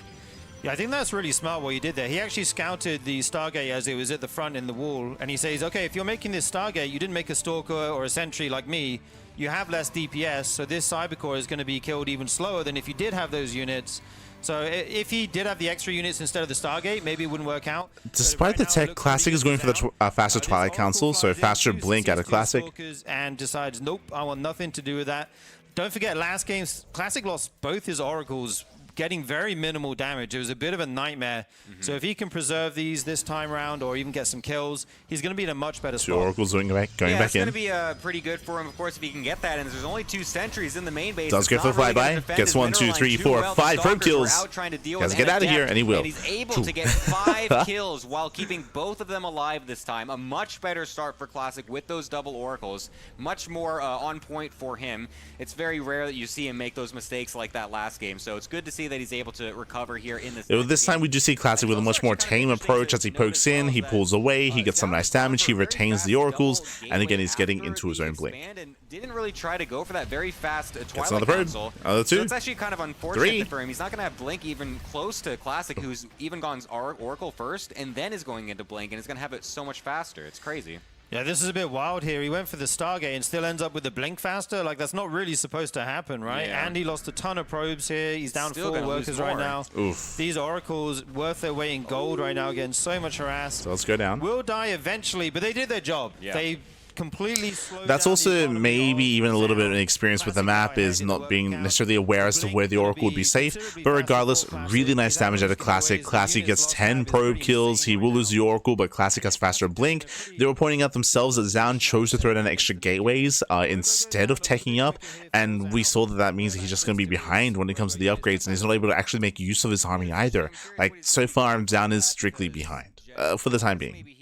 Yeah, I think that's really smart what he did there. He actually scouted the Stargate as it was at the front in the wall, and he says, okay, if you're making this Stargate, you didn't make a Stalker or a Sentry like me, you have less DPS, so this Cyber Core is going to be killed even slower than if you did have those units. So if he did have the extra units instead of the Stargate, maybe it wouldn't work out. Despite the tech, Classic is going for the faster Twilight Council, so faster Blink at a Classic. And decides, nope, I want nothing to do with that. Don't forget, last game, Classic lost both his Oracles, getting very minimal damage. It was a bit of a nightmare. So if he can preserve these this time around or even get some kills, he's going to be in a much better spot. Two Oracles going back in. It's going to be pretty good for him, of course, if he can get that. And there's only 2 sentries in the main base. Does go for the flyby. Gets 1, 2, 3, 4, 5 probe kills. Has to get out of here, and he will. And he's able to get 5 kills while keeping both of them alive this time. A much better start for Classic with those double Oracles. Much more on point for him. It's very rare that you see him make those mistakes like that last game. So it's good to see that he's able to recover here in this. This time we do see Classic with a much more tame approach. As he pokes in, he pulls away, he gets some nice damage, he retains the Oracles, and again he's getting into his own Blink. And didn't really try to go for that very fast Twilight another probe. Council. Another 2. So it's actually kind of unfortunate for him. He's not going to have Blink even close to Classic, who's even gone Oracle first, and then is going into Blink, and is going to have it so much faster. It's crazy. Yeah, this is a bit wild here. He went for the Stargate and still ends up with the Blink faster. Like, that's not really supposed to happen, right? Yeah. And he lost a ton of probes here. He's down 4 workers right now. Oof. These Oracles, worth their weight in gold right now, getting so much harassed. So let's go down. Will die eventually, but they did their job. Yeah. They completely slowed That's down also maybe even a little bit of an experience with the map, is not being necessarily aware as to where the Oracle would be safe, but regardless, really nice damage out of Classic. Classic gets 10 probe kills. He will lose the Oracle, but Classic has faster Blink. They were pointing out themselves that Zoun chose to throw down extra gateways instead of teching up, and we saw that means that he's just going to be behind when it comes to the upgrades, and he's not able to actually make use of his army either. Like, so far, Zoun is strictly behind for the time being.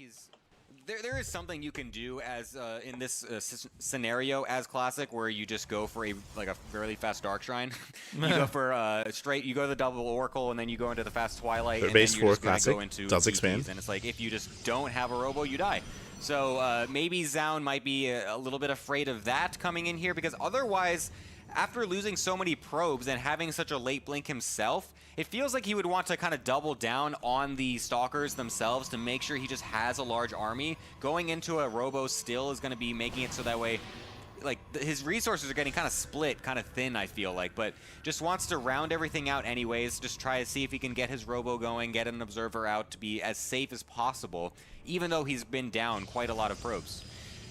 There is something you can do as in this scenario as Classic, where you just go for a fairly fast Dark Shrine. You go for you go to the double Oracle, and then you go into the fast Twilight, and then you're just going to go into does TPs, expand. and it's like if you just don't have a Robo, you die. So maybe Zoun might be a little bit afraid of that coming in here, because otherwise, after losing so many probes and having such a late blink himself, it feels like he would want to kind of double down on the Stalkers themselves to make sure he just has a large army. Going into a Robo still is going to be making it so that way, like, his resources are getting kind of split, kind of thin, I feel like, but just wants to round everything out anyways, just try to see if he can get his Robo going, get an Observer out to be as safe as possible, even though he's been down quite a lot of probes.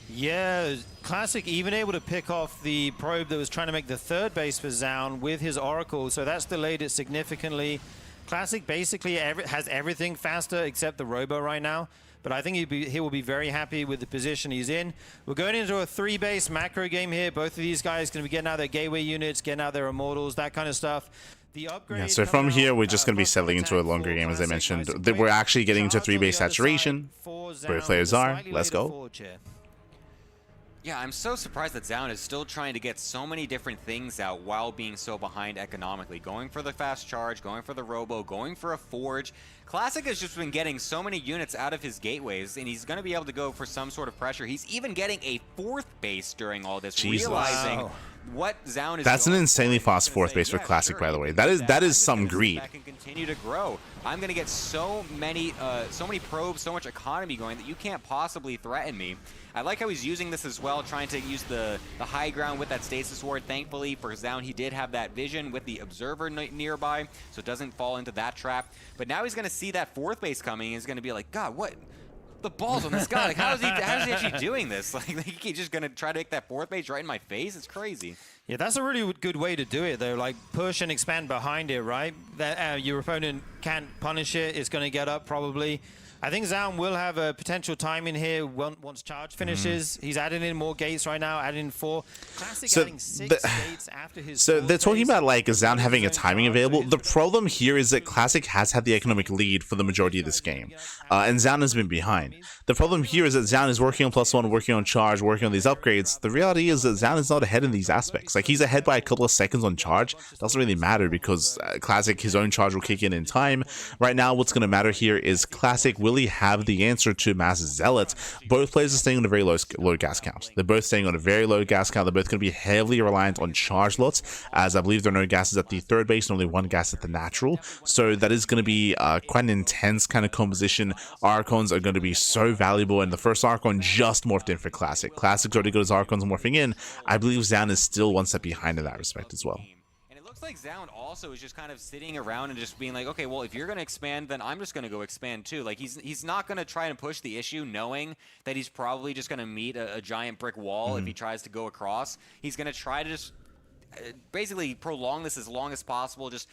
Yeah, Classic even able to pick off the probe that was trying to make the third base for Zoun with his Oracle, so that's delayed it significantly. Classic basically has everything faster except the Robo right now, but I think he will be very happy with the position he's in. We're going into a 3-base macro game here. Both of these guys going to be getting out their gateway units, getting out their Immortals, that kind of stuff. Yeah, so from here, we're just going to be settling into a longer game, as I mentioned. We're actually getting into 3-base saturation. Both players are. Let's go. Yeah, I'm so surprised that Zoun is still trying to get so many different things out while being so behind economically. Going for the fast charge, going for the Robo, going for a Forge. Classic has just been getting so many units out of his gateways, and he's going to be able to go for some sort of pressure. He's even getting a 4th base during all this, realizing what Zoun is. That's an insanely fast 4th base for Classic, by the way. That is some greed. That can continue to grow. I'm going to get so many probes, so much economy going that you can't possibly threaten me. I like how he's using this as well, trying to use the high ground with that Stasis Ward. Thankfully for Zoun, he did have that vision with the Observer nearby, so it doesn't fall into that trap. But now he's going to see that 4th base coming, and he's going to be like, God, what? The balls on this guy. Like, how is he actually doing this? Like he's just going to try to make that 4th base right in my face? It's crazy. Yeah, that's a really good way to do it, though. Like, push and expand behind it, right? That your opponent can't punish it. It's going to get up, probably. I think Zoun will have a potential time in here once charge finishes. He's adding in more gates right now, adding in 4. Classic adding 6 gates after his. So they're talking about like Zoun having a timing available. The problem here is that Classic has had the economic lead for the majority of this game, and Zoun has been behind. The problem here is that Zoun is working on +1, working on charge, working on these upgrades. The reality is that Zoun is not ahead in these aspects. Like, he's ahead by a couple of seconds on charge. Doesn't really matter because Classic, his own charge will kick in time. Right now, what's going to matter here is Classic, will he have the answer to Mass Zealot? Both players are staying on a very low gas count. They're both staying on a very low gas count. They're both going to be heavily reliant on charge lots, as I believe there are no gases at the 3rd base and only 1 gas at the natural. So that is going to be quite an intense kind of composition. Archons are going to be so valuable, and the first Archon just morphed in for Classic. Classic's already got his Archons morphing in. I believe Zoun is still one step behind in that respect as well. Like Zoun also is just kind of sitting around and just being like, okay, well, if you're going to expand, then I'm just going to go expand too. Like, he's not going to try and push the issue knowing that he's probably just going to meet a giant brick wall if he tries to go across. He's going to try to just basically prolong this as long as possible, just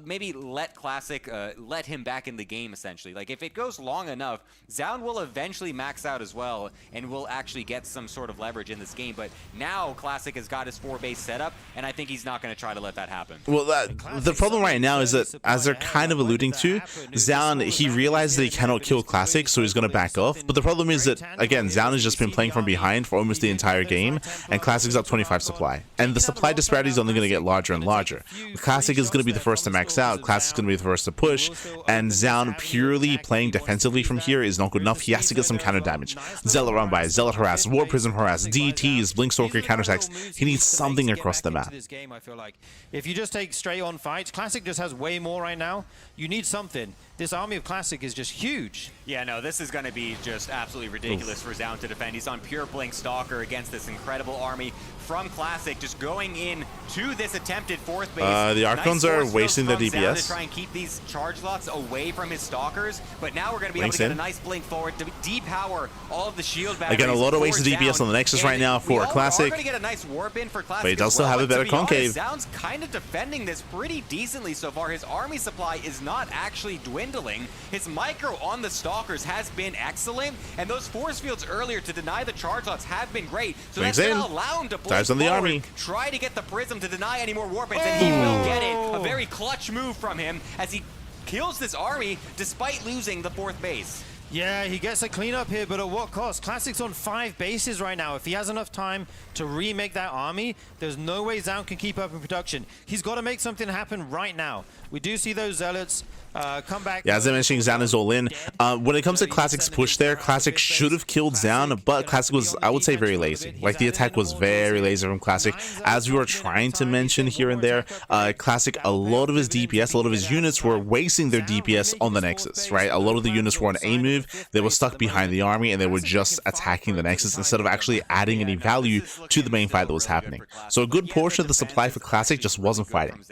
maybe let Classic let him back in the game, essentially. Like, if it goes long enough, Zoun will eventually max out as well and will actually get some sort of leverage in this game. But now Classic has got his 4-base setup, and I think he's not going to try to let that happen. Well, the problem right now is that, as they're kind of alluding to, Zoun, he realized that he cannot kill Classic, so he's going to back off. But the problem is that, again, Zoun has just been playing from behind for almost the entire game, and Classic's up 25 supply. And the supply disparity is only going to get larger and larger. Classic is going to be the first to max out, Classic's going to be the first to push, and Zoun purely playing defensively from here is not good enough. He has to get some counter damage. Zealot run by, Zealot harass, War Prism harass, DTs, Blinkstalker counterattacks. He needs something across the map. If you just take straight on fights, Classic just has way more right now. You need something. This army of Classic is just huge. Yeah, no, this is going to be just absolutely ridiculous for Zoun to defend. He's on pure Blink Stalker against this incredible army from Classic, just going in to this attempted 4th base. The Archons are wasting their DPS. To try and keep these charge lots away from his Stalkers, but now we're going to be able to get a nice blink forward to depower all of the shield batteries. Again, a lot of wasted DPS on the Nexus right now for Classic. We're going to get a nice warp in for Classic, but he does still have a better concave. Zoun's kind of defending this pretty decently so far. His army supply is not actually dwindling. His micro on the Stalkers has been excellent, and those force fields earlier to deny the charge lots have been great. So that's going to allow him to blink on the army. Try to get the Prism to deny any more warp-ins, and he will get it. A very clutch move from him as he kills this army despite losing the 4th base. Yeah, he gets a cleanup here, but at what cost? Classic's on 5 bases right now. If he has enough time to remake that army, there's no way Zoun can keep up in production. He's got to make something happen right now. We do see those Zealots come back. Yeah, as I mentioned, Zoun is all in. When it comes to Classic's push there, Classic should have killed Zoun, but Classic was, I would say, very lazy. Like, the attack was very lazy from Classic. As we were trying to mention here and there, Classic, a lot of his DPS, a lot of his units were wasting their DPS on the Nexus, right? A lot of the units were on A move, they were stuck behind the army, and they were just attacking the Nexus instead of actually adding any value to the main fight that was happening. So a good portion of the supply for Classic just wasn't fighting.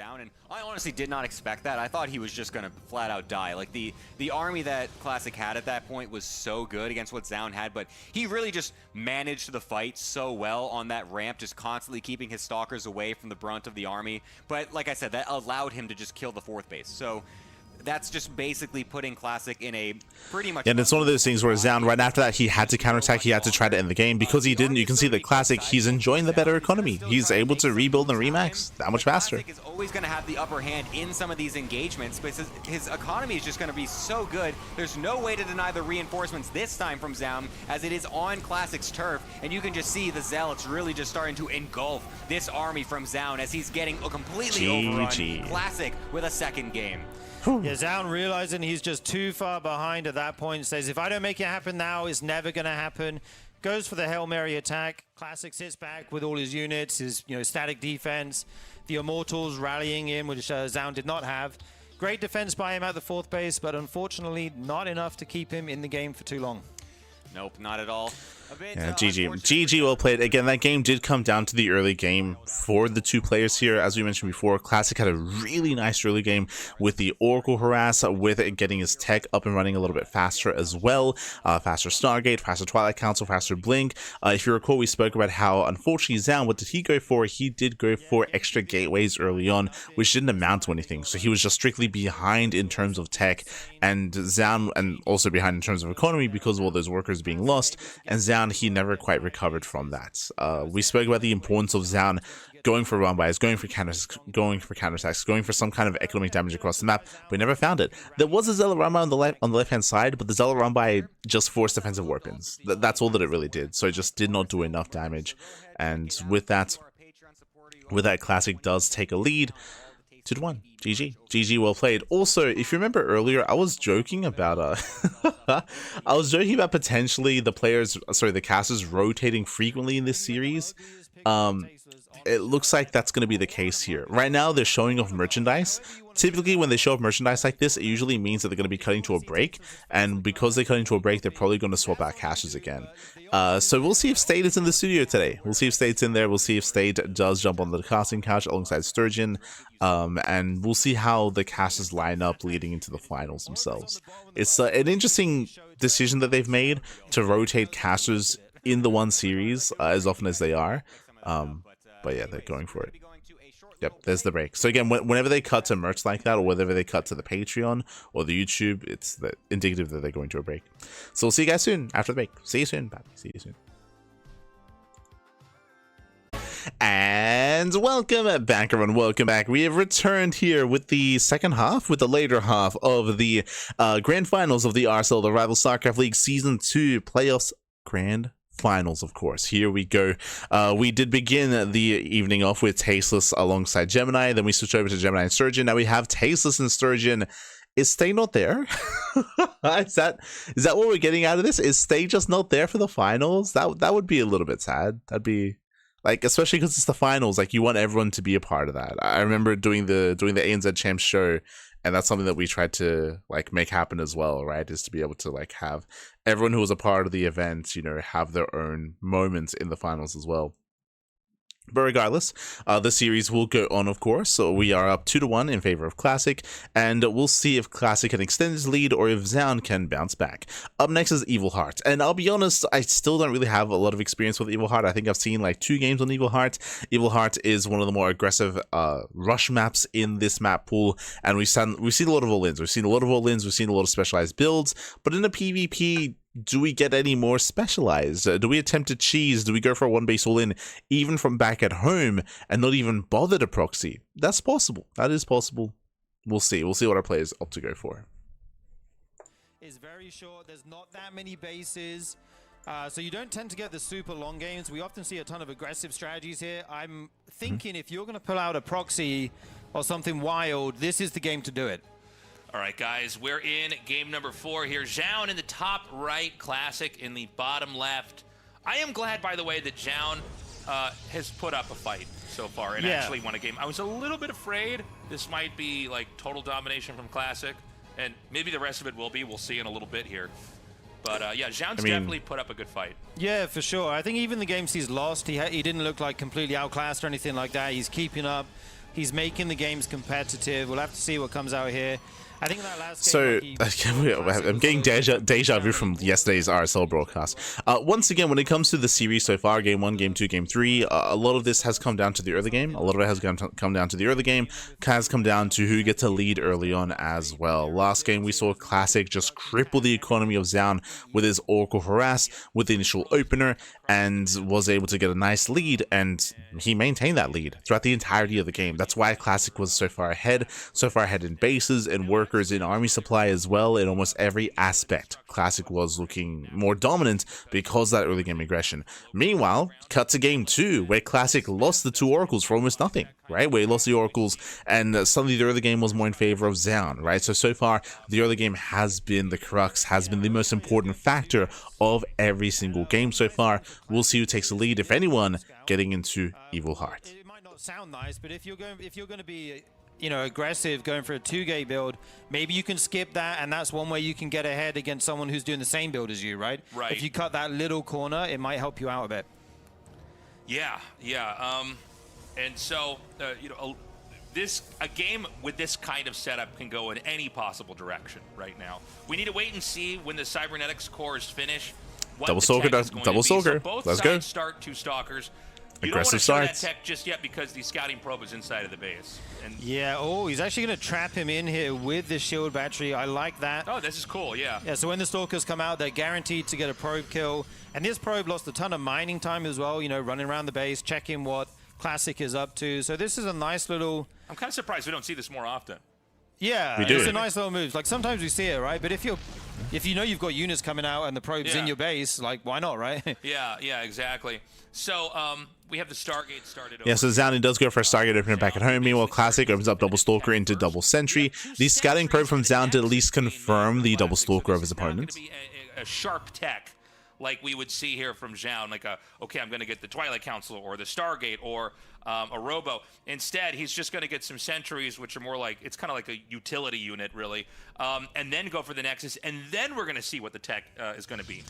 I honestly did not expect that. I thought he was just going to flat out die. Like, the army that Classic had at that point was so good against what Zoun had, but he really just managed the fight so well on that ramp, just constantly keeping his stalkers away from the brunt of the army. But like I said, that allowed him to just kill the 4th base. So that's just basically putting Classic in a pretty much... And it's one of those things where Zoun, right after that, he had to counterattack, he had to try to end the game. Because he didn't, you can see that Classic, he's enjoying the better economy. He's able to rebuild and remax that much faster. Classic is always going to have the upper hand in some of these engagements, but his economy is just going to be so good. There's no way to deny the reinforcements this time from Zoun, as it is on Classic's turf, and you can just see the Zealots really just starting to engulf this army from Zoun as he's getting a completely overrun. Classic with a 2nd game. Yeah, Zoun realizing he's just too far behind at that point, says, if I don't make it happen now, it's never going to happen. Goes for the Hail Mary attack. Classic sits back with all his units, his static defense, the Immortals rallying in, which Zoun did not have. Great defense by him at the 4th base, but unfortunately not enough to keep him in the game for too long. Nope, not at all. Yeah, GG well played. Again, that game did come down to the early game for the 2 players here. As we mentioned before, Classic had a really nice early game with the Oracle Harass, with it getting his tech up and running a little bit faster as well. Faster Stargate, faster Twilight Council, faster Blink. If you recall, we spoke about how, unfortunately, Zoun, what did he go for? He did go for extra gateways early on, which didn't amount to anything. So he was just strictly behind in terms of tech, and Zoun, and also behind in terms of economy because of all those workers being lost, and Zoun, he never quite recovered from that. We spoke about the importance of Zoun going for run-bys, going for counterattacks, going for some kind of economic damage across the map, but we never found it. There was a Zealot run-by on the left-hand side, but the Zealot run-by just forced defensive weapons. That's all that it really did, so it just did not do enough damage. And with that, Classic does take a lead. 2-1. GG well played. Also, if you remember earlier, I was joking about potentially the casters rotating frequently in this series. It looks like that's going to be the case here. Right now, they're showing off merchandise. Typically, when they show off merchandise like this, it usually means that they're going to be cutting to a break. And because they're cutting to a break, they're probably going to swap out caches again. So we'll see if Stade is in the studio today. We'll see if Stade's in there. We'll see if Stade does jump on the casting couch alongside Sturgeon. And we'll see how the caches line up leading into the finals themselves. It's an interesting decision that they've made to rotate casters in the one series as often as they are. But yeah, they're going for it. Yep, there's the break. So again, whenever they cut to merch like that, or whenever they cut to the Patreon or the YouTube, it's indicative that they're going to a break. So we'll see you guys soon after the break. See you soon. Bye. See you soon. And welcome back, everyone. Welcome back. We have returned here with the second half, with the later half of the grand finals of the RSL, the Rival StarCraft League Season 2 Playoffs Grand Finals, of course. Here we go. We did begin the evening off with Tasteless alongside Gemini. Then we switched over to Gemini and Sturgeon. Now we have Tasteless and Sturgeon. Is Stay not there? Is that what we're getting out of this? Is Stay just not there for the finals? That would be a little bit sad. That'd be like, especially because it's the finals. Like, you want everyone to be a part of that. I remember doing the ANZ Champs show, and that's something that we tried to like make happen as well, right? Is to be able to like have everyone who was a part of the event, have their own moments in the finals as well. But regardless, the series will go on, of course. So we are up 2-1 in favor of Classic, and we'll see if Classic can extend his lead or if Zoun can bounce back. Up next is Evil Heart, and I'll be honest, I still don't really have a lot of experience with Evil Heart. I think I've seen like 2 games on Evil Heart. Evil Heart is one of the more aggressive rush maps in this map pool, and we've seen a lot of all-ins. We've seen a lot of specialized builds, but in a PvP, do we get any more specialized? Do we attempt to cheese? Do we go for a one base all in, even from back at home, and not even bother to proxy? That's possible. That is possible. We'll see. We'll see what our players opt to go for. is very short. There's not that many bases. So you don't tend to get the super long games. We often see a ton of aggressive strategies here. I'm thinking if you're going to pull out a proxy or something wild, this is the game to do it. All right, guys, we're in game number 4 here. Zoun in the top right, Classic in the bottom left. I am glad, by the way, that Zoun has put up a fight so far and actually won a game. I was a little bit afraid this might be like total domination from Classic, and maybe the rest of it will be. We'll see in a little bit here. But yeah, Zoun's definitely put up a good fight. Yeah, for sure. I think even the games he's lost, he didn't look like completely outclassed or anything like that. He's keeping up. He's making the games competitive. We'll have to see what comes out here. I think in that last game, I'm getting deja vu from yesterday's RSL broadcast. Once again, when it comes to the series so far, game 1, game 2, game 3, a lot of this has come down to the early game. A lot of it has come down to the early game. Has come down to who gets a lead early on as well. Last game, we saw Classic just cripple the economy of Zoun with his Oracle Harass with the initial opener and was able to get a nice lead, and he maintained that lead throughout the entirety of the game. That's why Classic was so far ahead in bases and workers in army supply as well. In almost every aspect, Classic was looking more dominant because of that early game aggression. Meanwhile, cut to game 2, where Classic lost the 2 Oracles for almost nothing, right? Where he lost the Oracles, and suddenly the early game was more in favor of Zoun, right? So far, the early game has been the crux, has been the most important factor of every single game so far. We'll see who takes the lead, if anyone, getting into Evil Heart. It might not sound nice, but if you're going to be aggressive, going for a 2-gate build, maybe you can skip that, and that's one way you can get ahead against someone who's doing the same build as you, right? Right. If you cut that little corner, it might help you out a bit. Yeah. And so, a game with this kind of setup can go in any possible direction right now. We need to wait and see when the cybernetics cores finish. Double Stalker, So both let's sides go. Start 2 Stalkers. You Aggressive don't want to starts. show that tech just yet because the scouting probe is inside of the base. And yeah, he's actually going to trap him in here with the shield battery. I like that. Oh, this is cool, yeah. Yeah, so when the Stalkers come out, they're guaranteed to get a probe kill. And this probe lost a ton of mining time as well, running around the base, checking what Classic is up to. So this is a nice little... I'm kind of surprised we don't see this more often. Yeah, we do. It's a nice little move. Like, sometimes we see it, right? But if you know you've got units coming out and the probe's in your base, like, why not, right? Yeah, exactly. So, we have the Stargate started over. Yeah, so Zoun does go for a Stargate opener back at home. Meanwhile, Classic opens up Double Stalker into Double Sentry. The scouting probe from Zoun to at least confirm the Double Stalker of his opponent. It's going to be a sharp tech, like we would see here from Zoun, like okay, I'm going to get the Twilight Council or the Stargate or a Robo. Instead, he's just going to get some sentries, which are more like, it's kind of like a utility unit, really, and then go for the Nexus, and then we're going to see what the tech is going to be.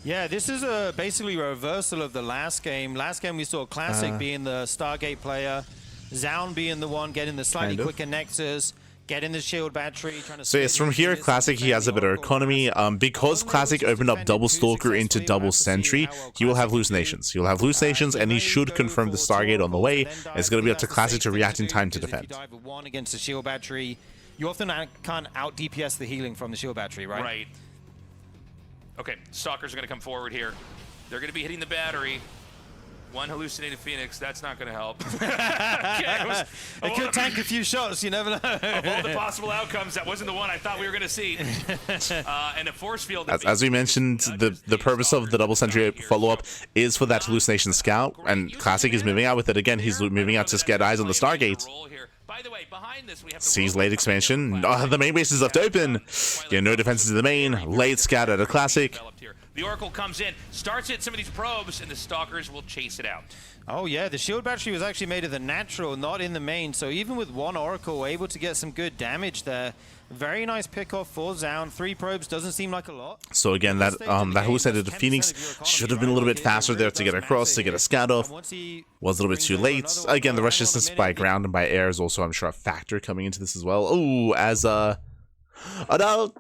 Yeah, this is basically a reversal of the last game. Last game we saw Classic being the Stargate player, Zoun being the one getting the slightly quicker Nexus, getting the shield battery, trying to... So yes, from here, Classic, he has a better economy. Because Classic opened up Double Stalker into Double Sentry, he will have hallucinations. He'll have hallucinations, and he should confirm the Stargate on the way. It's going to be up to Classic to react in time to defend. If you dive with 1 against the shield battery, you often can't out-DPS the healing from the shield battery, right? Right. Okay, Stalkers are going to come forward here. They're going to be hitting the battery. 1 hallucinated Phoenix, that's not going to help. Okay, it could tank a few shots, you never know. Of all the possible outcomes, that wasn't the one I thought we were going to see. And a force field. As we mentioned, the purpose of the Double Sentry follow-up is for that hallucination scout, and Classic is moving out with it again. He's moving out to get eyes on the Stargate. By the way, behind this, we have Sees late expansion. The main base is left open. Yeah, no defenses to the main. Late scout at a Classic. The Oracle comes in, starts at some of these probes, and the Stalkers will chase it out. Oh yeah, the shield battery was actually made of the natural, not in the main. So even with 1 Oracle, able to get some good damage there. Very nice pick-off for Zoun. 3 probes doesn't seem like a lot. So again, that hallucinated Phoenix should have been a little bit faster there to get across, to get a scout off. Was a little bit too late. Again, the rush distance by ground and by air is also, I'm sure, a factor coming into this as well. Oh, as oh no!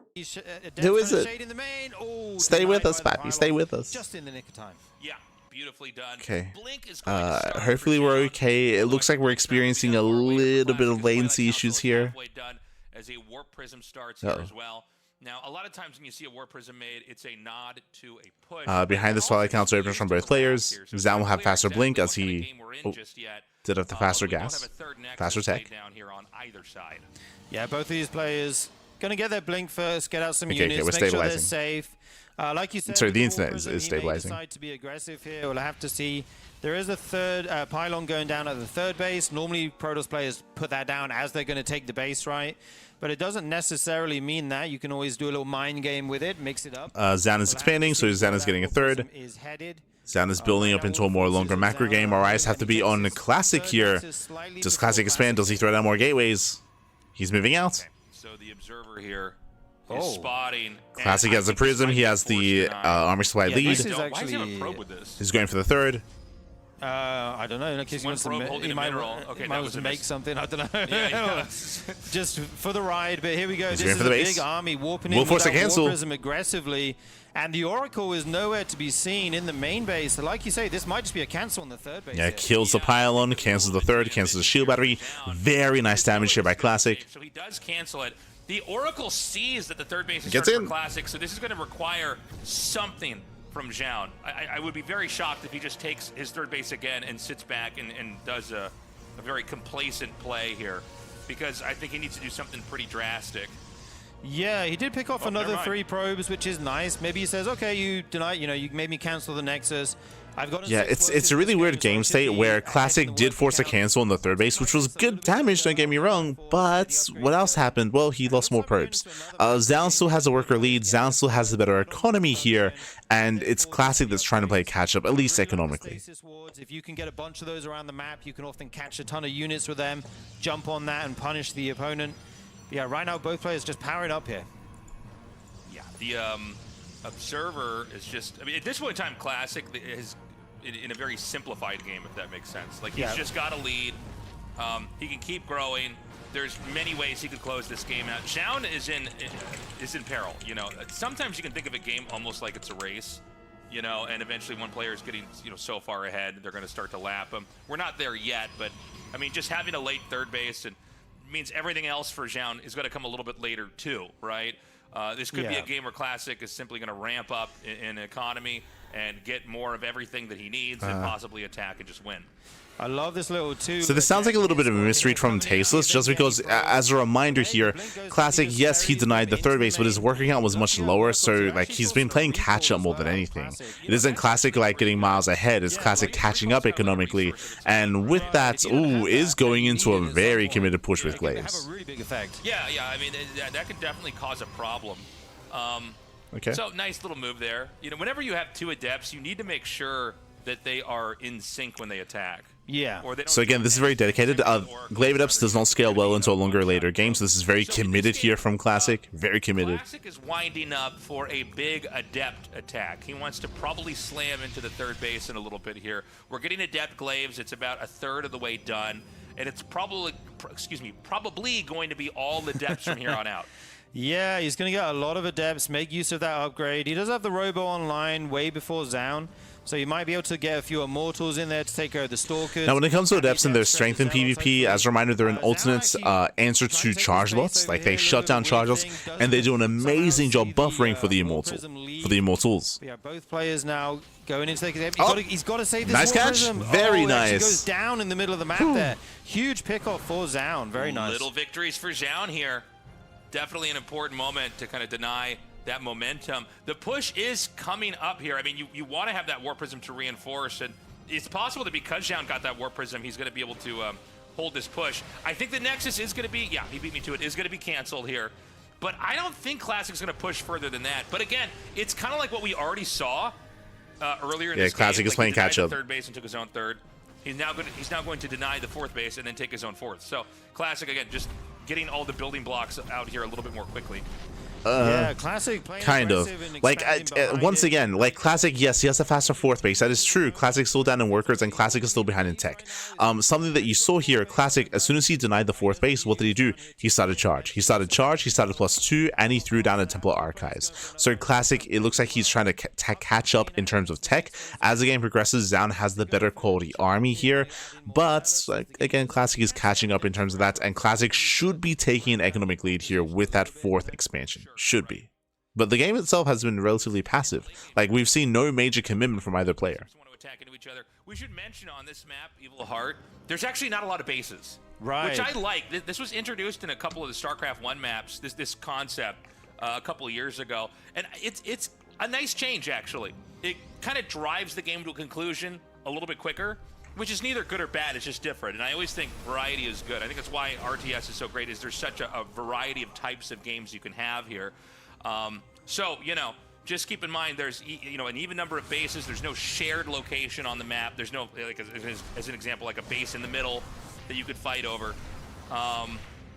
Who is it? Stay with us, Pappy. Stay with us. Just in the nick of time. Yeah, beautifully done. Okay. Blink is going to start hopefully we're okay. It looks like we're experiencing a little bit of latency issues here. As a Warp Prism starts here as well. Now, a lot of times when you see a Warp Prism made, it's a nod to a push. Behind this Twilight Council opens from both players. Zoun will have faster blink as he did have the faster gas, faster tech. Down here on either side. Yeah, both of these players Going to get their blink first, get out some okay, units, we're make sure they're stabilizing. safe. Like you said, sorry, the internet is stabilizing. He may decide to be aggressive here. We'll have to see. There is a third pylon going down at the third base. Normally, Protoss players put that down as they're going to take the base, right? But it doesn't necessarily mean that. You can always do a little mind game with it, mix it up. Zoun is expanding, so Zoun is getting a third. Zoun is building up into a more longer macro game. Our eyes have to be on Classic here. Does Classic expand? Does he throw down more gateways? He's moving out. Okay. So the observer here is spotting. Classic has the Prism. He has the armor supply lead. Why is he on a probe with this? He's going for the third. I don't know. In case he wants to make something. I don't know. Yeah, just for the ride. But here we go. He's this going is for the a base. big army warping We'll in force with a that cancel. War Prism aggressively. And the Oracle is nowhere to be seen in the main base. So like you say, this might just be a cancel on the third base. Yeah, kills the pylon, cancels the third, cancels the shield battery. Very nice damage here by Classic. So he does cancel it. The Oracle sees that the third base is Gets starting in. for Classic, so this is going to require something from Zoun. I would be very shocked if he just takes his third base again and sits back and does a very complacent play here, because I think he needs to do something pretty drastic. Yeah, he did pick off another 3 probes, which is nice. Maybe he says, okay, you made me cancel the Nexus. I've got it's a really weird game state where Classic did force a cancel on the third base, which was good damage, don't get me wrong, but what else happened? Well, he lost more probes. Zoun still has a worker lead, Zoun still has the better economy here, and it's Classic that's trying to play catch-up, at least economically. If you can get a bunch of those around the map, you can often catch a ton of units with them, jump on that and punish the opponent. Yeah, right now both players just powering up here. Yeah, the Observer is just, I mean, at this point in time, Classic is in a very simplified game, if that makes sense. Like, he's just got a lead. He can keep growing. There's many ways he could close this game out. Zoun is in peril, you know. Sometimes you can think of a game almost like it's a race, you know, and eventually one player is getting, you know, so far ahead, they're going to start to lap him. We're not there yet, but, I mean, just having a late third base and means everything else for Zoun is going to come a little bit later, too, right? This could be a game where Classic is simply going to ramp up in economy and get more of everything that he needs and possibly attack and just win. I love this little two. So this sounds like a little bit of a misread from Tasteless, just because, as a reminder here, Classic, yes, he denied the third base, but his working count was much lower, so, like, he's been playing catch-up more than anything. It isn't Classic, like, getting miles ahead, it's Classic catching up economically, and with that, is going into a very committed push with Glaives. Have a really big effect. Yeah, I mean, that could definitely cause a problem. Okay. So, nice little move there. You know, whenever you have 2 Adepts, you need to make sure that they are in sync when they attack. Yeah. So again, this is very dedicated. Glaive Adepts does not scale well into a longer later game, so this is very committed here from Classic. Very committed. Classic is winding up for a big Adept attack. He wants to probably slam into the third base in a little bit here. We're getting Adept Glaives. It's about a third of the way done, and it's probably going to be all Adepts from here on out. Yeah, he's going to get a lot of Adepts, make use of that upgrade. He does have the Robo online way before Zoun, so you might be able to get a few Immortals in there to take over the Stalkers. Now, when it comes to Adepts and their strength in PvP, as a reminder, they're an alternate answer to charge lots. Like, they shut down charge lots, and they do an amazing job buffering for the Immortals. Yeah, both players now going into the... He's got to save this nice catch. Very nice. He goes down in the middle of the map there. Huge pickoff for Zoun. Very nice. Little victories for Zoun here. Definitely an important moment to kind of deny that momentum. The push is coming up here. I mean, you want to have that Warp Prism to reinforce, and it's possible that because Zoun got that Warp Prism, he's going to be able to hold this push. I think the Nexus is going to be, yeah, he beat me to it, is going to be canceled here. But I don't think Classic's going to push further than that. But again, it's kind of like what we already saw earlier in this game. Classic is playing catch-up. Third base and took his own third. He's now going to deny the fourth base and then take his own fourth. So Classic, again, just getting all the building blocks out here a little bit more quickly. Yeah, Classic playing kind of. Like, once again, like, Classic, yes, he has a faster fourth base. That is true. Classic still down in workers, and Classic is still behind in tech. Something that you saw here, Classic, as soon as he denied the fourth base, what did he do? He started charge. He started +2, and he threw down a Temple Archives. So Classic, it looks like he's trying to catch up in terms of tech. As the game progresses, Zoun has the better quality army here, but, like, again, Classic is catching up in terms of that, and Classic should be taking an economic lead here with that fourth expansion. Should be. But the game itself has been relatively passive. Like, we've seen no major commitment from either player. Want to attack into each other. We should mention on this map, Evil Heart, there's actually not a lot of bases. Right. Which I like. This was introduced in a couple of the StarCraft 1 maps, this concept a couple of years ago. And it's a nice change, actually. It kind of drives the game to a conclusion a little bit quicker, which is neither good or bad. It's just different. And I always think variety is good. I think that's why RTS is so great, is there's such a variety of types of games you can have here. So, you know, just keep in mind there's, you know, an even number of bases. There's no shared location on the map. There's no, like, as an example, like a base in the middle that you could fight over.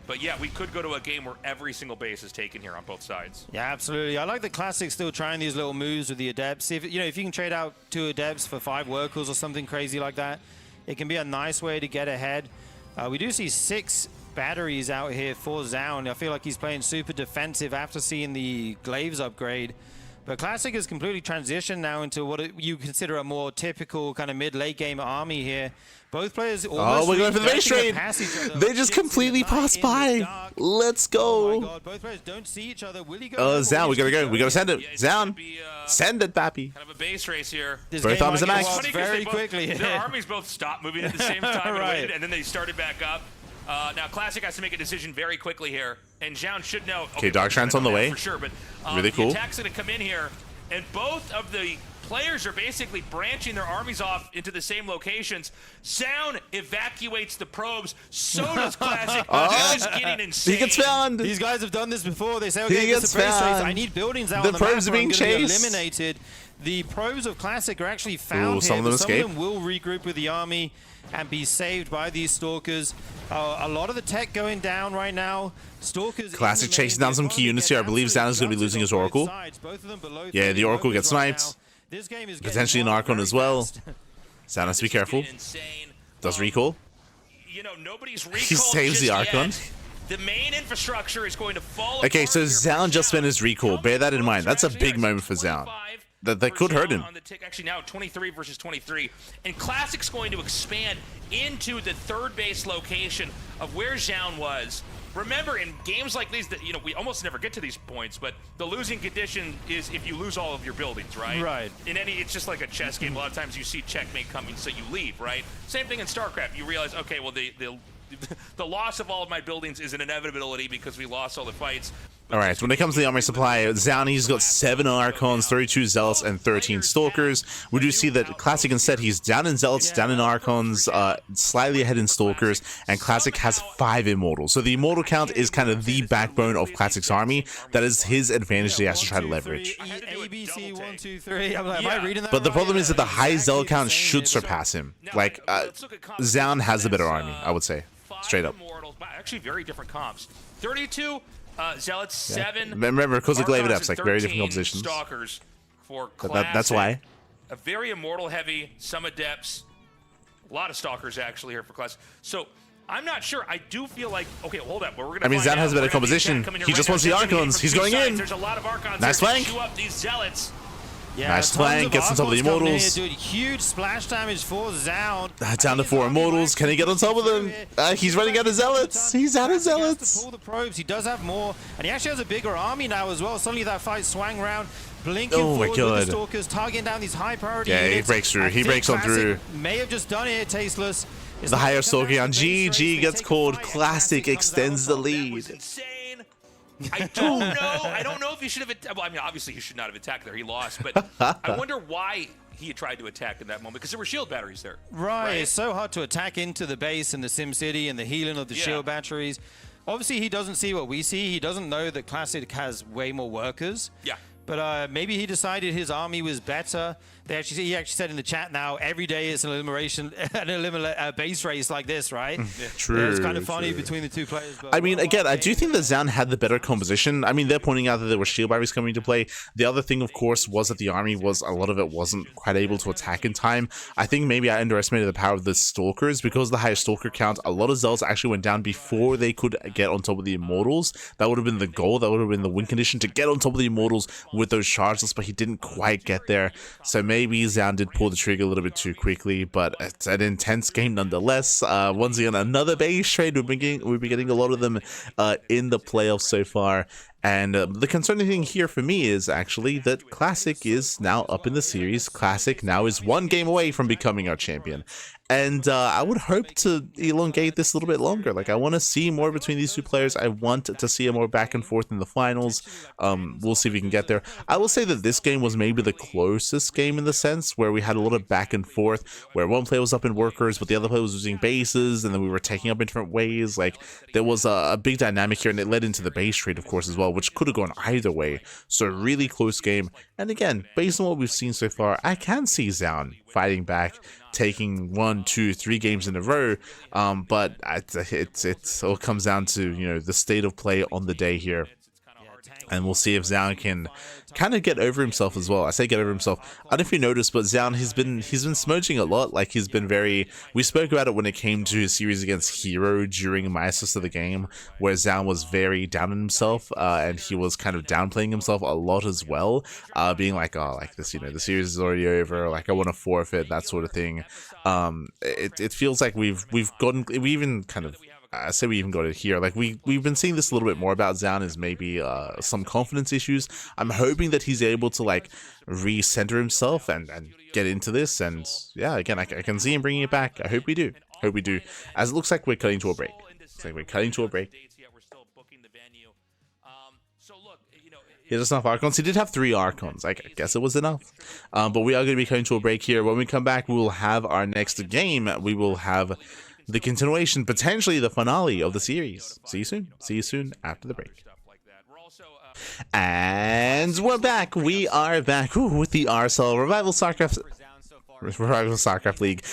But yeah, we could go to a game where every single base is taken here on both sides. Yeah, absolutely. I like the Classic still trying these little moves with the Adepts. If you can trade out 2 Adepts for 5 Workers or something crazy like that, it can be a nice way to get ahead. We do see 6 batteries out here for Zoun. I feel like he's playing super defensive after seeing the Glaives upgrade. But Classic has completely transitioned now into what you consider a more typical kind of mid-late game army here. Both players almost we're going for the base trade. They just completely passed by. Let's go. Oh my God, both players don't see each other. Will he go? Zoun, we gotta go. We gotta send it. Zoun, send it, Pappy. Kind of a base race here. Both armies are max. Very quickly. Their armies both stopped moving at the same time Right. and then they started back up. Now Classic has to make a decision very quickly here, and Zoun should know. Okay, Darkshrine's on the way. For sure, but really cool. The attack's gonna come in here, and both of the players are basically branching their armies off into the same locations. Zoun evacuates the probes. So does Classic. It's getting insane. He gets found. These guys have done this before. They say, okay, He this gets is a base race. found. I need buildings out The on the probes map are or being I'm gonna be chased. eliminated. The probes of Classic are actually found here. Some of them Some escape. of them will regroup with the army and be saved by these Stalkers. A lot of the tech going down right now. Stalkers. Classic chasing down some key units here. I believe Zoun is going to be losing his Oracle. Yeah, the Oracle gets sniped. This game is Potentially an Archon as well. Zoun has to be careful. Does recall. You know, nobody's He saves the Archon. The main infrastructure is going to fall. Okay, so Zoun just spent his recall. Bear that in mind. That's a big moment for Zoun. That could hurt him. Actually, now 23 versus 23. And Classic's going to expand into the third base location of where Zoun was. Remember, in games like these, that we almost never get to these points, but the losing condition is if you lose all of your buildings, right? Right. It's just like a chess game. A lot of times you see checkmate coming, so you leave, right? Same thing in StarCraft. You realize, okay, well, the loss of all of my buildings is an inevitability because we lost all the fights. Alright, so when it comes to the army supply, Zoun's got 7 Archons, 32 Zealots, and 13 Stalkers. We do see that Classic instead, he's down in Zealots, down in Archons, slightly ahead in Stalkers, and Classic has 5 Immortals. So the Immortal count is kind of the backbone of Classic's army. That is his advantage that he has to try to leverage. ABC 1, 2, 3. I'm like, am I reading that But the right? problem is that the high Zealot count should surpass him. Like, Zoun has the better army, I would say. Straight up. Actually, very different comps. 32 Zealots, 7. Remember, because of Glaive Adepts, like very different 13 compositions. Stalkers for Classic. That's why. A very Immortal heavy, some Adepts. A lot of Stalkers actually here for Classic. So I'm not sure. I do feel like, okay, hold up. We're gonna Zoun has a better composition. He just wants the Archons. He's going in. There's a lot of Archons. Nice flank. Chew up these Zealots. Yeah, nice flank, gets on top of the Immortals. Dude, huge splash damage for Zoun. Down to 4 Immortals. Can he get on top of them? He's running out of Zealots. He's out of Zealots. He has to pull the probes. He does have more, and he actually has a bigger army now as well. Suddenly that fight swung around, blinking forward with the Stalkers, targeting down these high priority units. He breaks through. He breaks on through. May have just done it, Tasteless. The higher Stalker on GG gets called. Classic extends the lead. I don't know. I don't know if he should have. Well, I mean, obviously he should not have attacked there. He lost, but I wonder why he had tried to attack in that moment because there were shield batteries there. Right. It's so hard to attack into the base in the Sim City and the healing of the shield batteries. Obviously, he doesn't see what we see. He doesn't know that Classic has way more workers. Yeah. But maybe he decided his army was better. He actually said in the chat now, every day is an elimination, base race like this, right? True. It's kind of funny between the two players. But I mean, again, I do think that Zoun had the better composition. I mean, they're pointing out that there were shield batteries coming into play. The other thing, of course, was that the army was, a lot of it wasn't quite able to attack in time. I think maybe I underestimated the power of the Stalkers. Because of the higher Stalker count, a lot of Zealots actually went down before they could get on top of the Immortals. That would have been the goal. That would have been the win condition, to get on top of the Immortals with those charges, but he didn't quite get there. So maybe Zoun did pull the trigger a little bit too quickly, but it's an intense game nonetheless. Once again, another base trade. We've been getting a lot of them in the playoffs so far, And the concerning thing here for me is actually that Classic is now up in the series. Classic now is 1 game away from becoming our champion. And I would hope to elongate this a little bit longer. Like, I want to see more between these two players. I want to see a more back and forth in the finals. We'll see if we can get there. I will say that this game was maybe the closest game in the sense where we had a little back and forth, where one player was up in workers, but the other player was using bases, and then we were taking up in different ways. Like, there was a big dynamic here, and it led into the base trade, of course, as well, which could have gone either way. So, a really close game. And again, based on what we've seen so far, I can see Zoun fighting back, taking 1, 2, 3 games in a row, but it all comes down to, you know, the state of play on the day here. And we'll see if Zoun can kind of get over himself as well. I say get over himself. I don't know if you noticed, but Zoun, he's been smudging a lot. Like, he's been very... We spoke about it when it came to his series against Hero during my assist of the game, where Zoun was very down on himself, and he was kind of downplaying himself a lot as well, being like, oh, like this, you know, the series is already over, like I want to forfeit, that sort of thing. It feels like we even kind of... I say we even got it here. Like, we've been seeing this a little bit more about Zoun, is maybe some confidence issues. I'm hoping that he's able to, like, recenter himself and get into this. And yeah, again, I can see him bringing it back. I hope we do. Hope we do. As it looks like we're cutting to a break. Looks like we're cutting to a break. He does enough Archons. He did have 3 Archons. I guess it was enough. But we are going to be cutting to a break here. When we come back, we will have our next game. We will have the continuation, potentially the finale of the series. See you soon. See you soon after the break. And we're back. We are back with the RSL Revival StarCraft League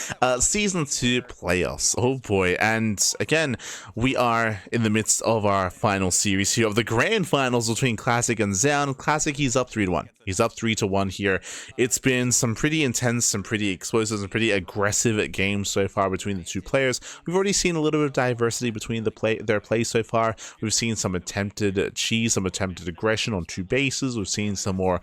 Season 2 playoffs. Oh boy. And again, we are in the midst of our final series here of the grand finals between Classic and Zoun. Classic, he's up 3-1. He's up 3-1 here. It's been some pretty intense, some pretty explosive, and pretty aggressive games so far between the two players. We've already seen a little bit of diversity between their play so far. We've seen some attempted cheese, some attempted aggression on 2 bases. We've seen some more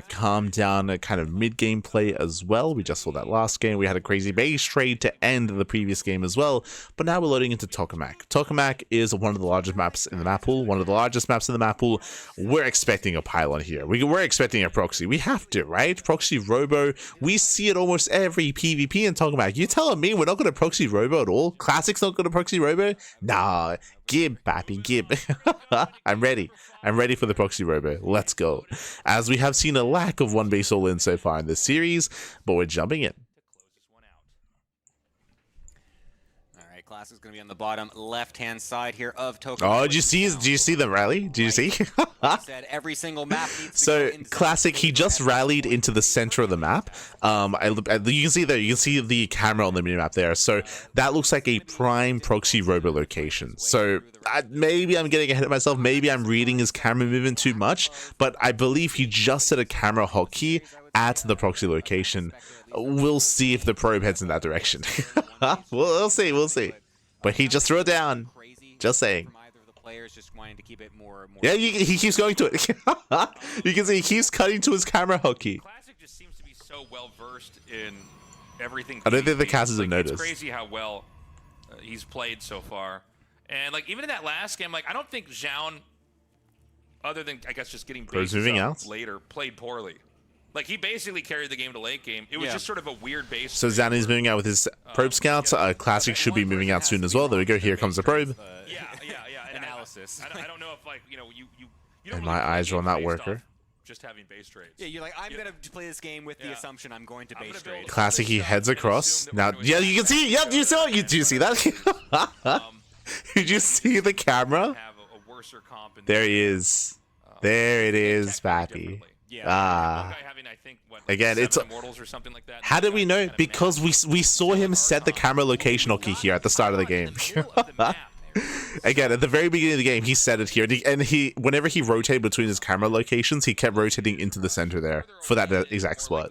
calm down kind of mid-game play as well. We just saw that last game. We had a crazy base trade to end the previous game as well. But now we're loading into Tokamak. Tokamak is one of the largest maps in the map pool. One of the largest maps in the map pool. We're expecting a pylon here. We're expecting a proxy. We have to, right? Proxy Robo. We see it almost every PvP in Tokamak. You telling me we're not going to proxy Robo at all? Classic's not going to proxy Robo? Nah. Gib, papi, gib. I'm ready. I'm ready for the proxy Robo. Let's go. As we have seen a lack of 1 base all in so far in this series, but we're jumping in. Class is going to be on the bottom left-hand side here of Tokamak. Oh, did you see the rally? Did you see? Said every single map needs to so Classic, he just rallied into the center of the map. You can see there. You can see the camera on the minimap there. So that looks like a prime proxy Robo location. So maybe I'm getting ahead of myself. Maybe I'm reading his camera movement too much. But I believe he just set a camera hotkey at the proxy location. We'll see if the probe heads in that direction. we'll see. We'll see. But he just threw it down. Just saying. Yeah, he keeps going to it. You can see he keeps cutting to his camera hotkey. Classic just seems to be so well versed in everything. I don't think the casters have noticed. It's crazy how well he's played so far. And like even in that last game, like I don't think Zoun, other than I guess just getting bases up later, played poorly. Like, he basically carried the game to late game. It was just sort of a weird base. So Zoun is moving out with his probe scouts. Classic should be moving out soon as well. There we go. Here comes the probe. Yeah. Analysis. I don't know if, like, you don't and really my eyes are on that worker. Just having base trades. Yeah, you're like, I'm going to play this game with the assumption I'm going to base trade. Classic, he heads across. Now, yeah, you can see. Yep, you saw it. You do see that? Did you see the camera? There he is. There it is, Pappy. Again, it's how did we know? Because we saw him set the camera location hotkey here at the start of the game. Again, at the very beginning of the game, he set it here, and he whenever he rotated between his camera locations, he kept rotating into the center there for that exact spot.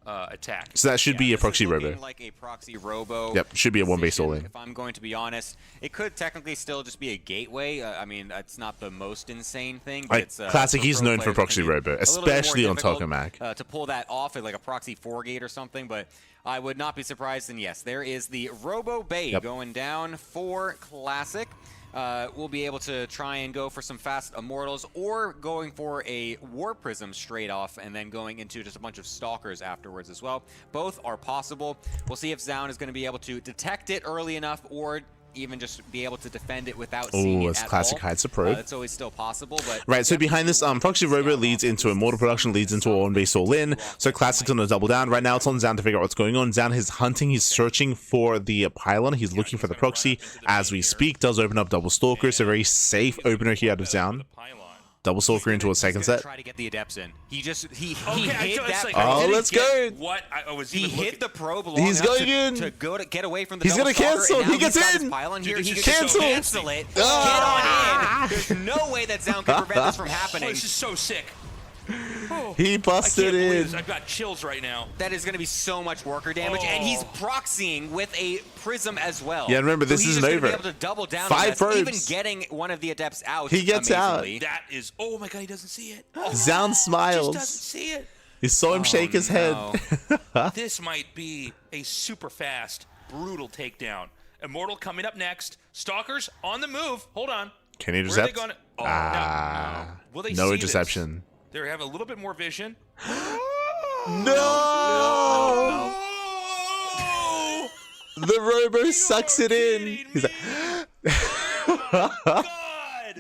Attack. So that should be a proxy Robo. Like a proxy Robo. Yep, should be a 1 base all in. If I'm going to be honest, it could technically still just be a gateway. I mean, it's not the most insane thing, but it's Classic. He's known for proxy Robo, especially on Tokamak. To pull that off at like a proxy 4-gate or something, but I would not be surprised. And yes, there is the Robo Bay going down for Classic. will be able to try and go for some fast Immortals, or going for a War Prism straight off and then going into just a bunch of Stalkers afterwards as well. Both are possible. We'll see if Zoun is going to be able to detect it early enough, or even just be able to defend it without seeing it at classic all. hides the probe. It's always still possible, but right. So behind this, Proxy Robo leads into Immortal Production, leads into a one-base all-in. So Classic's gonna double down. Right now, it's on Zoun to figure out what's going on. Zoun is hunting. He's searching for the pylon. He's looking for the proxy as we speak. Does open up double Stalker. It's a very safe opener here out of Zoun. Double Stalker into a second set. Try to get the Adepts in. He hit that. Like, oh, let's go. What? He hit the probe long He's enough going in. to get away from the He's going to cancel. He gets in. Here. He can cancel it. Get on in. There's no way that Zoun can prevent this from happening. Oh, this is so sick. He busted in. I've got chills right now. That is going to be so much worker damage, and he's proxying with a prism as well. Yeah, remember, this isn't over. Be able to double down 5 probes. Even getting one of the Adepts out. He gets amazingly. out. That is, oh my god, he doesn't see it. Zoun smiles. He just doesn't see it. You saw him shake his head. This might be a super fast, brutal takedown. Immortal coming up next. Stalkers on the move. Hold on. Can he intercept? Where are they going? No. Will they No see interception. This? They have a little bit more vision. No! The Robo sucks it in. He's like, God!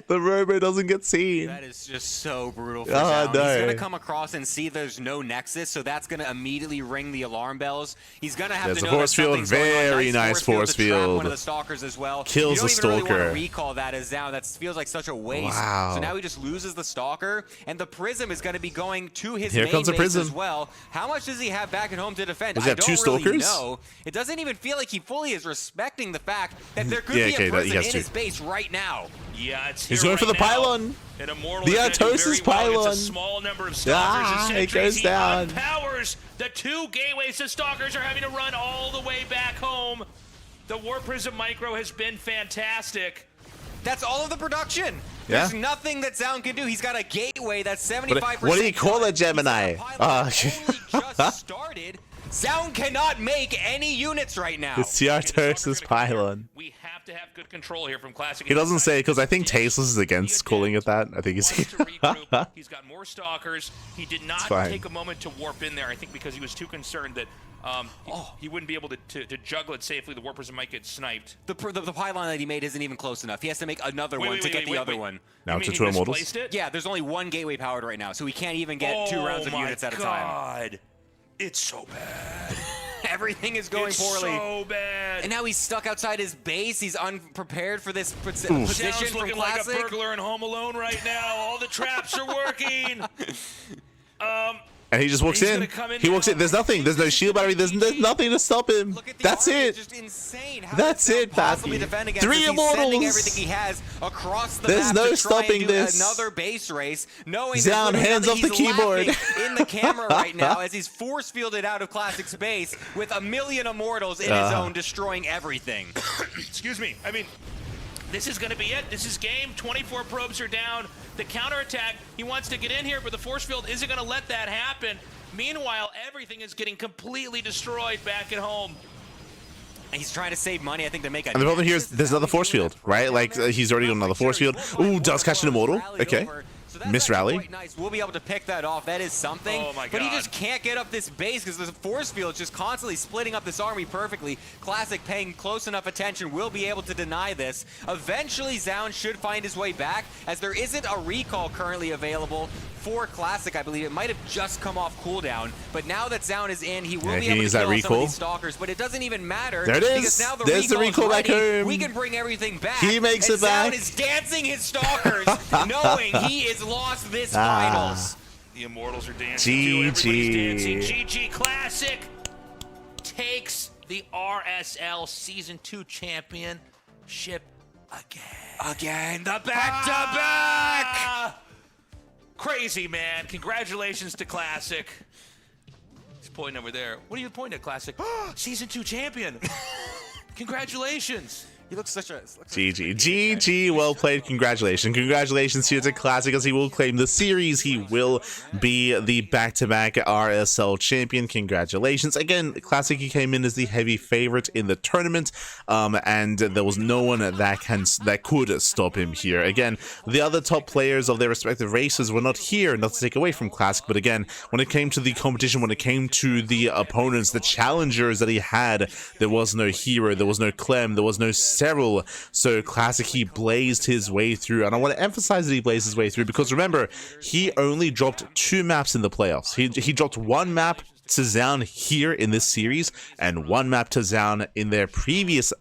the Robo doesn't get seen. That is just so brutal for Oh, Zoun. no. He's going to come across and see there's no Nexus, so that's going to immediately ring the alarm bells. He's going to have There's to a know force that field. something's going on. Very nice force to trap field. one of the Stalkers as well. Kills the you don't even really Stalker. want to recall that as Zoun. That feels like such a waste. Wow. So now he just loses the Stalker, and the Prism is going to be going to his Here main comes the base Prism. as well. How much does he have back at home to defend? Does he have I 2 don't really Stalkers? know. It doesn't even feel like he fully is respecting the fact that there could Yeah, be okay, a Prism he has in to. his base right now. Yeah, it's He's here going for right the now. pylon. And Immortal The is gonna do Atosis very well pylon. against a small number of Stalkers and it sentries. goes down. He unpowers the 2 gateways. The Stalkers are having to run all the way back home. The War Prism Micro has been fantastic. That's all of the production. Yeah. There's nothing that Zoun can do. He's got a gateway that's 75%. What do you call it, Gemini? Only just started. Zoun cannot make any units right now. It's the Atosis pylon. We have to have good control here from Classic. He doesn't say, because I think Tasteless is against calling it that. I think he's... He's got more Stalkers. He did not take a moment to warp in there, I think, because he was too concerned that he wouldn't be able to juggle it safely. The War Prism might get sniped. The pylon that he made isn't even close enough. He has to make another one to get the other one. Now it's a 2 Immortals? Yeah, there's only 1 gateway powered right now, so he can't even get 2 rounds of units at a time. It's so bad. Everything is going poorly. So bad. And now he's stuck outside his base. He's unprepared for this Sounds position from looking Classic. like a burglar in Home Alone right now. All the traps are working. And he just walks in. He walks in. There's nothing. There's no shield battery. There's nothing to stop him. That's it. It's just insane. How That's does it, possibly Pappy. defend against 3 this? He's Immortals. sending everything he has across the There's map no to try stopping and do this. another base race, knowing Zoun, there's hands literally off the nothing. keyboard. He's laughing in the camera right now as he's force fielded out of Classic's base with a million Immortals in his own, destroying everything. Excuse me. I mean, this is going to be it. This is game. 24 probes are down. The counterattack, he wants to get in here, but the force field isn't going to let that happen. Meanwhile, everything is getting completely destroyed back at home. He's trying to save money, I think, to make a... And the problem here is there's another force field, right? Like, he's already got another force field. Ooh, does catch an Immortal. Okay. Miss rally. Quite nice. We'll be able to pick that off. That is something. Oh my God. But he just can't get up this base because the force field is just constantly splitting up this army perfectly. Classic paying close enough attention will be able to deny this. Eventually, Zoun should find his way back, as there isn't a recall currently available for Classic, I believe. It might have just come off cooldown, but now that Zoun is in, he will be able to kill some of these Stalkers, but it doesn't even matter. There it is. Because now There's the recall back home. We can bring everything back. He makes it back. Zoun is dancing his Stalkers, knowing he is lost this finals. The Immortals are dancing too. Everybody's dancing. GG Classic takes the RSL Season 2 championship again. The back-to-back! Crazy, man. Congratulations to Classic. He's pointing over there. What are you pointing at, Classic? Season 2 champion. Congratulations. He looks such a... GG, well played. Congratulations here to Classic, as he will claim the series. He will be the back-to-back RSL champion. Congratulations. Again, Classic, he came in as the heavy favorite in the tournament, and there was no one that could stop him here. Again, the other top players of their respective races were not here, not to take away from Classic, but again, when it came to the competition, when it came to the opponents, the challengers that he had, there was no Hero, there was no Clem, there was no Serral. So Classic, he blazed his way through, and I want to emphasize that he blazed his way through because remember, he only dropped 2 maps in the playoffs. He dropped 1 map to Zoun here in this series and 1 map to Zoun in their previous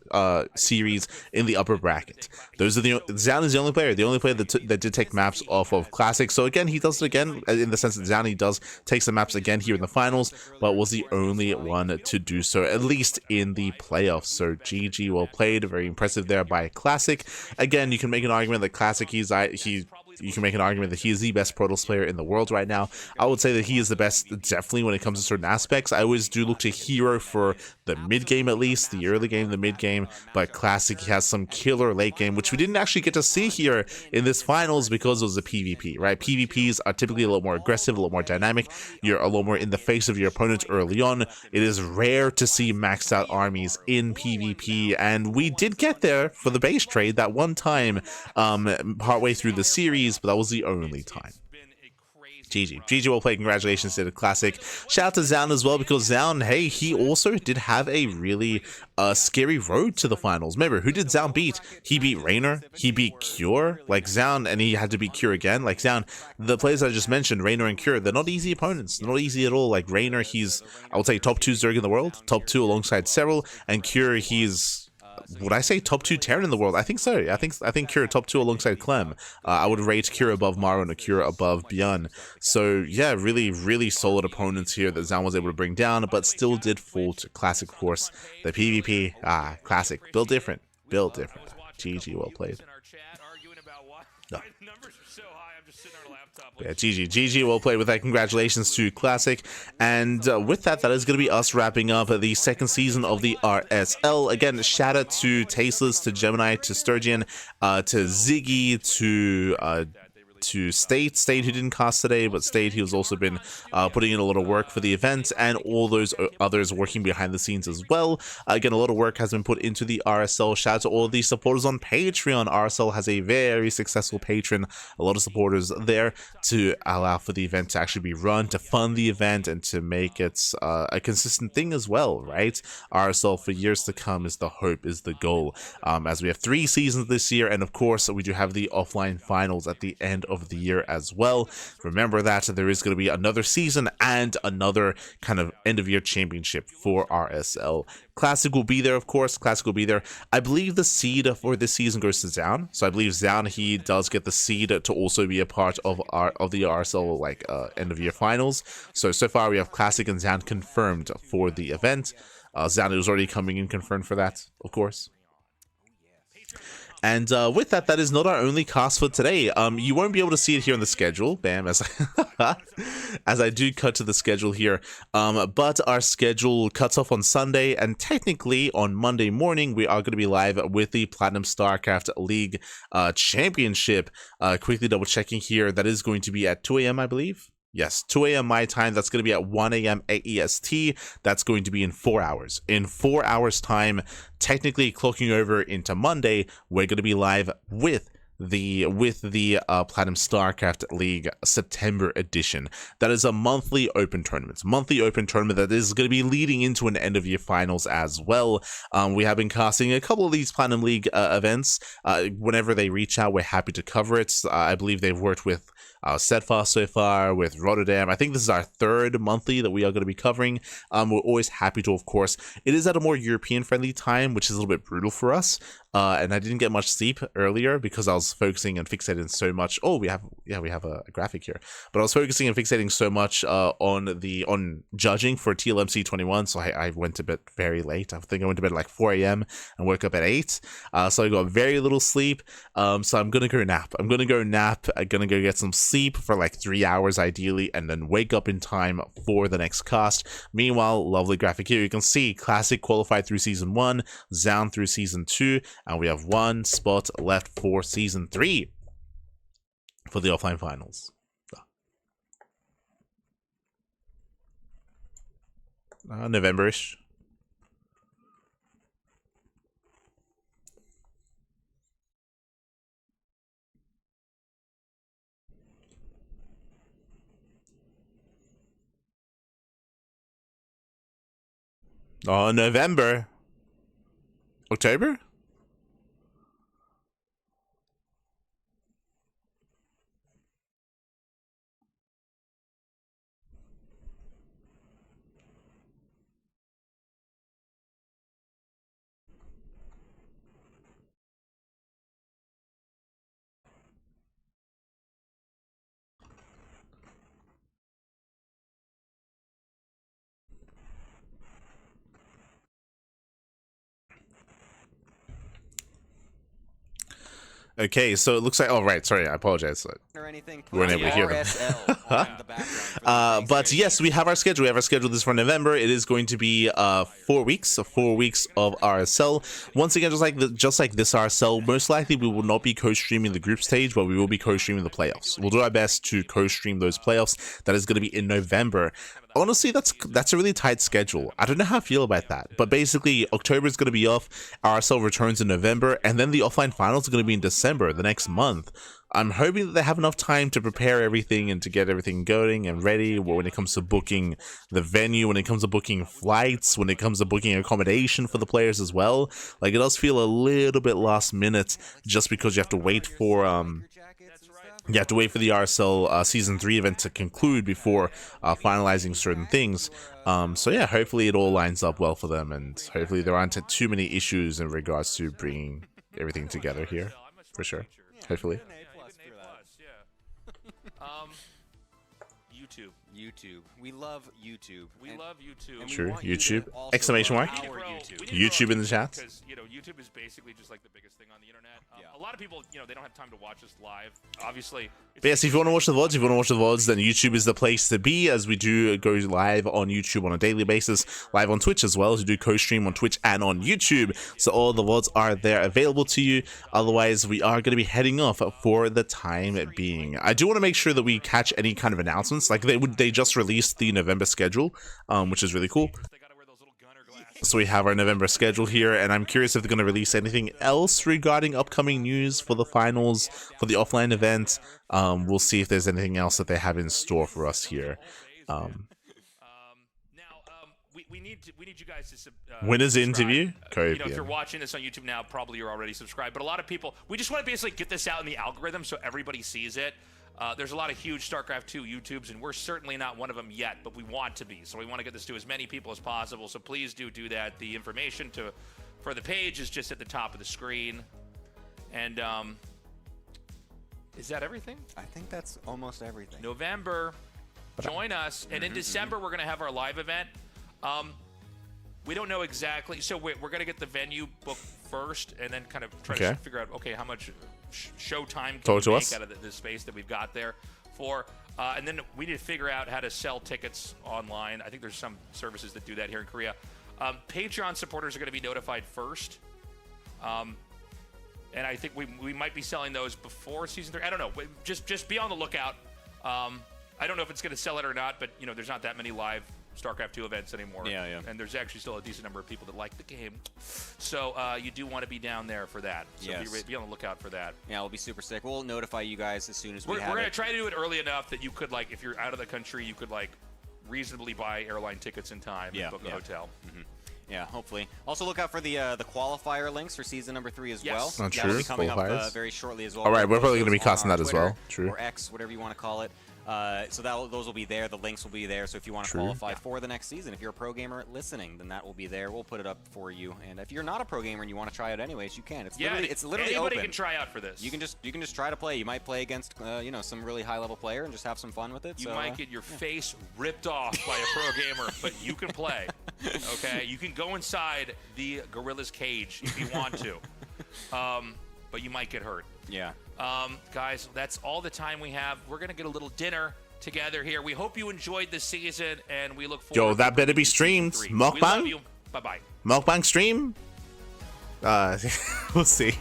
series in the upper bracket. Zoun is the only player that did take maps off of Classic. So again, he does it again in the sense that Zoun, he does take some maps again here in the finals, but was the only one to do so, at least in the playoffs. So GG, well played, very impressive there by Classic. Again, you can make an argument that Classic, you can make an argument that he is the best Protoss player in the world right now. I would say that he is the best, definitely, when it comes to certain aspects. I always do look to Hero for the mid game, at least the early game, the mid game, but Classic, he has some killer late game, which we didn't actually get to see here in this finals because it was a PvP, right? PvPs are typically a little more aggressive, a little more dynamic. You're a little more in the face of your opponent early on. It is rare to see maxed out armies in PvP, and we did get there for the base trade that one time partway through the series, but that was the only time. GG, well played. Congratulations to the Classic. Shout out to Zoun as well, because Zoun, hey, he also did have a really scary road to the finals. Remember, who did Zoun beat? He beat Raynor, he beat Cure, like Zoun, and he had to beat Cure again. Like Zoun, the players I just mentioned, Raynor and Cure, they're not easy opponents. They're not easy at all. Like Raynor, he's, I would say, top 2 Zerg in the world, top 2 alongside Serral, and Cure, he's, would I say top 2 Terran in the world? I think so. I think Cure top 2 alongside Clem. I would rate Cure above Maro and Cure above Bjorn. So yeah, really solid opponents here that Zoun was able to bring down, but still did fall to Classic, of course. The PvP, Classic, built different. GG, well played. No. Yeah, GG, well played with that. Congratulations to Classic. And with that is going to be us wrapping up the second season of the RSL. Again, shout out to Tasteless, to Gemini, to Sturgeon, to Ziggy, to State, who didn't cast today, but State, he has also been putting in a lot of work for the event, and all those others working behind the scenes as well. Again, a lot of work has been put into the RSL. Shout out to all of the supporters on Patreon. RSL has a very successful patron, a lot of supporters there to allow for the event to actually be run, to fund the event, and to make it a consistent thing as well, right? RSL for years to come is the hope, is the goal, as we have 3 seasons this year, and of course we do have the offline finals at the end of the year as well. Remember that there is going to be another season and another kind of end of year championship for RSL. Classic will be there, of course. Classic will be there. I believe the seed for this season goes to Zoun. So I believe Zoun, he does get the seed to also be a part of the RSL like end of year finals. So far we have Classic and Zoun confirmed for the event. Zoun is already coming in confirmed for that, of course. And with that is not our only cast for today. You won't be able to see it here on the schedule, bam, as I do cut to the schedule here. But our schedule cuts off on Sunday, and technically on Monday morning we are going to be live with the Platinum StarCraft League Championship. Quickly double checking here, that is going to be at 2 a.m. I believe. Yes, 2 a.m. my time. That's going to be at 1 a.m. AEST. That's going to be in 4 hours. In 4 hours time, technically clocking over into Monday, we're going to be live with the Platinum StarCraft League September edition. That is a monthly open tournament. That is going to be leading into an end of year finals as well. We have been casting a couple of these Platinum League events. Whenever they reach out, we're happy to cover it. I believe they've worked with Steadfast so far, with Rotterdam. I think this is our 3rd monthly that we are going to be covering. We're always happy to, of course. It is at a more European friendly time, which is a little bit brutal for us. And I didn't get much sleep earlier because I was focusing and fixating so much. Oh, we have a graphic here. But I was focusing and fixating so much on judging for TLMC 21, so I went to bed very late. I think I went to bed at like 4 a.m. and woke up at 8. So I got very little sleep. So I'm gonna go nap. I'm gonna go get some sleep for like 3 hours ideally, and then wake up in time for the next cast. Meanwhile, lovely graphic here. You can see Classic qualified through season 1, Zoun through season 2. and we have 1 spot left for Season 3 for the offline finals. November-ish. Oh, November. October? Okay, so it looks like. Oh, right. Sorry, I apologize. Or anything. We're unable to hear them. RSL on the background but yes, we have our schedule. We have our schedule this for November. It is going to be 4 weeks, 4 weeks of RSL. Once again, just like this RSL, most likely we will not be co-streaming the group stage, but we will be co-streaming the playoffs. We'll do our best to co-stream those playoffs. That is going to be in November. Honestly, that's a really tight schedule. I don't know how I feel about that, but basically October is going to be off, RSL returns in November, and then the offline finals are going to be in December, the next month. I'm hoping that they have enough time to prepare everything and to get everything going and ready when it comes to booking the venue, when it comes to booking flights, when it comes to booking accommodation for the players as well. Like, it does feel a little bit last minute just because you have to wait for the RSL Season 3 event to conclude before finalizing certain things. So yeah, hopefully it all lines up well for them, and hopefully there aren't too many issues in regards to bringing everything together here, for sure. Hopefully. YouTube. We love YouTube. We love YouTube. True. YouTube. Exclamation mark. YouTube in the chat. Because, YouTube is basically just like the biggest thing on the internet. A lot of people, they don't have time to watch us live. Obviously. But yes, if you want to watch the VODs, then YouTube is the place to be, as we do go live on YouTube on a daily basis, live on Twitch as well, as we do co-stream on Twitch and on YouTube. So all the VODs are there available to you. Otherwise, we are going to be heading off for the time being. I do want to make sure that we catch any kind of announcements. Like, they just released the November schedule, which is really cool. So we have our November schedule here, and I'm curious if they're going to release anything else regarding upcoming news for the finals, for the offline event. We'll see if there's anything else that they have in store for us here. We need you guys to Winners interview. If you're watching this on YouTube now, probably you're already subscribed. But a lot of people, we just want to basically get this out in the algorithm so everybody sees it. There's a lot of huge StarCraft 2 YouTubes, and we're certainly not one of them yet, but we want to be. So we want to get this to as many people as possible. So please do that. The information for the page is just at the top of the screen. And is that everything? I think that's almost everything. November, join us. And in December, we're going to have our live event. We don't know exactly. So we're going to get the venue booked first and then kind of try to figure out, okay, how much show time can we make out of the space that we've got there for. And then we need to figure out how to sell tickets online. I think there's some services that do that here in Korea. Patreon supporters are going to be notified first. And I think we might be selling those before Season 3. I don't know. Just be on the lookout. I don't know if it's going to sell it or not, but, there's not that many live StarCraft 2 events anymore. Yeah. And there's actually still a decent number of people that like the game. So you do want to be down there for that. So be on the lookout for that. Yeah, it'll be super sick. We'll notify you guys as soon as we have it. We're going to try to do it early enough that you could, if you're out of the country, you could, reasonably buy airline tickets in time and book a hotel. Mm-hmm. Yeah, hopefully. Also, look out for the qualifier links for season number 3 as well. Not that true. will be coming up very shortly as well. All right, we're probably going to be casting that as well. True. Or X, whatever you want to call it. So those will be there. The links will be there. So if you want to qualify for the next season, if you're a pro gamer listening, then that will be there. We'll put it up for you. And if you're not a pro gamer and you want to try it anyways, you can. It's literally anybody open. Can try out for this. You can just try to play. You might play against some really high level player and just have some fun with it. You might get your face ripped off by a pro gamer, but you can play. Okay, you can go inside the gorilla's cage if you want to, but you might get hurt. Yeah. Guys, that's all the time we have. We're going to get a little dinner together here. We hope you enjoyed this season, and we look forward that better be streamed. Mukbang? Bye-bye. Mukbang stream? We'll see.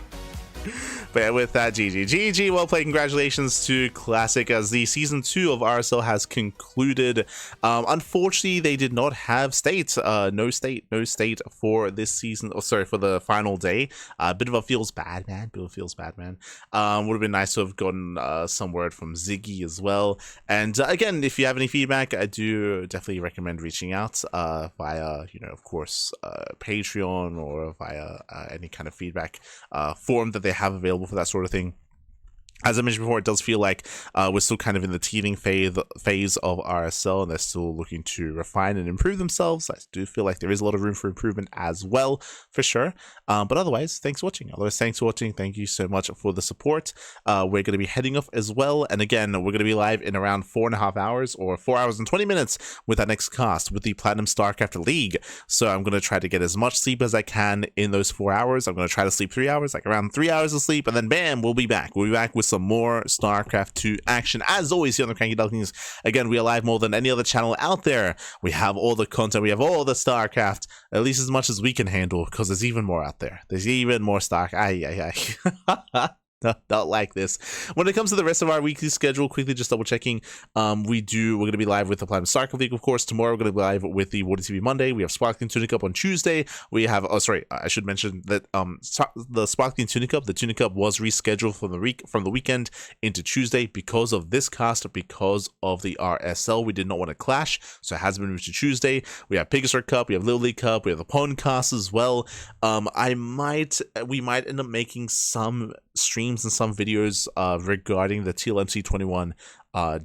But yeah, with that, GG, well played. Congratulations to Classic as the season 2 of RSL has concluded. Unfortunately, they did not have state, no state for this season. Oh, sorry, for the final day. Bit of a feels bad, man. Would have been nice to have gotten some word from Ziggy as well. And again, if you have any feedback, I do definitely recommend reaching out via, of course, Patreon or via any kind of feedback forum that they have available for that sort of thing. As I mentioned before, it does feel like we're still kind of in the teething phase of RSL, and they're still looking to refine and improve themselves. I do feel like there is a lot of room for improvement as well, for sure. But otherwise, thanks for watching. Thank you so much for the support. We're going to be heading off as well. And again, we're going to be live in around 4.5 hours or 4 hours and 20 minutes with our next cast with the Platinum StarCraft League. So I'm going to try to get as much sleep as I can in those 4 hours. I'm going to try to sleep 3 hours, like around 3 hours of sleep. And then bam, we'll be back. We'll be back with some more StarCraft 2 action. As always, here on the CranKy Ducklings, again, we are live more than any other channel out there. We have all the content, we have all the StarCraft, at least as much as we can handle, because there's even more out there. There's even more StarCraft. Not like this. When it comes to the rest of our weekly schedule, quickly just double checking, we're going to be live with the Platinum StarCraft League, of course. Tomorrow we're going to be live with the Water TV Monday. We have Sparkling Tunic Cup on Tuesday. We have, I should mention that the Sparkling Tunic Cup, the Tunic Cup was rescheduled from the weekend into Tuesday because of this cast, because of the RSL. We did not want to clash, so it has been moved to Tuesday. We have Pegasus Cup, we have Little League Cup, we have the Pond cast as well. We might end up making some streams and some videos regarding the TLMC 21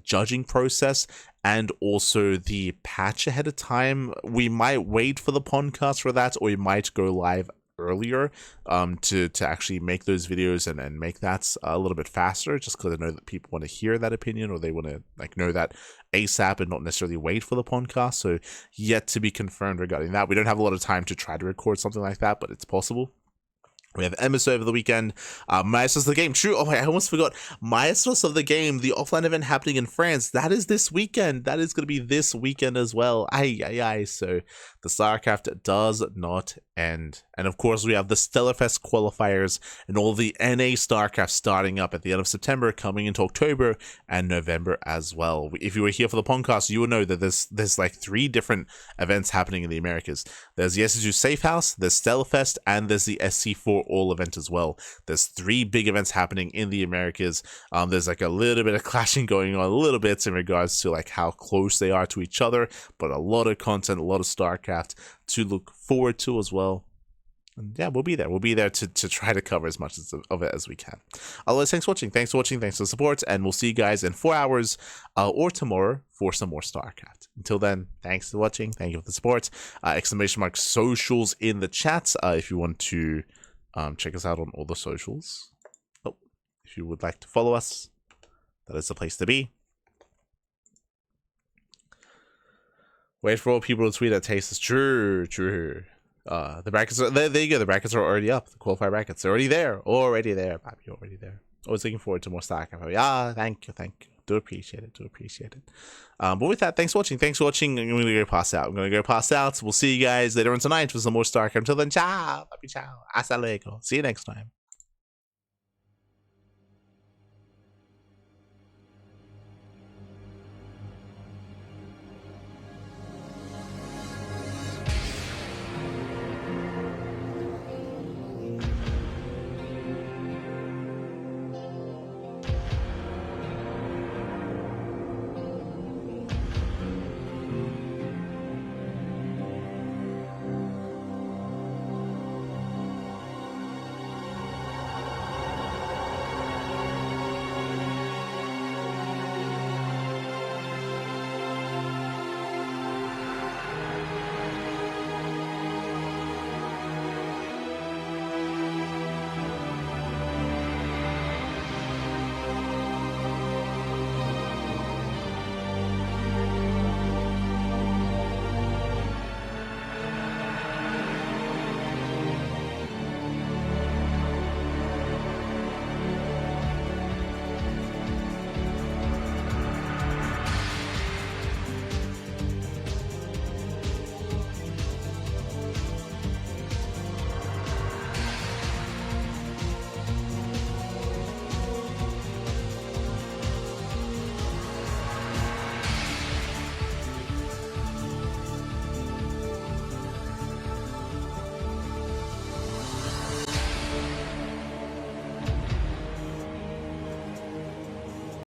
judging process and also the patch ahead of time. We might wait for the podcast for that, or we might go live earlier to actually make those videos and make that a little bit faster, just because I know that people want to hear that opinion, or they want to know that ASAP and not necessarily wait for the podcast. So yet to be confirmed regarding that. We don't have a lot of time to try to record something like that, but it's possible. We have MSO over the weekend. Maestros of the Game. True. Oh, I almost forgot. Maestros of the Game, the offline event happening in France. That is this weekend. That is going to be this weekend as well. So the StarCraft does not end. And of course, we have the Stellarfest qualifiers and all the NA StarCraft starting up at the end of September, coming into October and November as well. If you were here for the podcast, you will know that there's like 3 different events happening in the Americas. There's the SSU Safe House, there's Stellarfest, and there's the SC4 All event as well. There's 3 big events happening in the Americas. There's like a little bit of clashing going on, a little bit in regards to like how close they are to each other, but a lot of content, a lot of StarCraft to look forward to as well. And yeah, we'll be there. We'll be there to try to cover as much of it as we can. Otherwise, thanks for watching. Thanks for the support, and we'll see you guys in 4 hours or tomorrow for some more StarCraft. Until then, thanks for watching. Thank you for the support. ! Socials in the chat if you want to check us out on all the socials. If you would like to follow us, that is the place to be. Wait for all people to tweet at Taste is true. The brackets are there you go. The brackets are already up. The qualifier brackets are already there. Already there. Always looking forward to more StarCraft. Yeah, thank you. Do appreciate it. But with that, thanks for watching. I'm gonna go pass out. We'll see you guys later on tonight with some more StarCraft. Until then, ciao. Hasta luego. See you next time.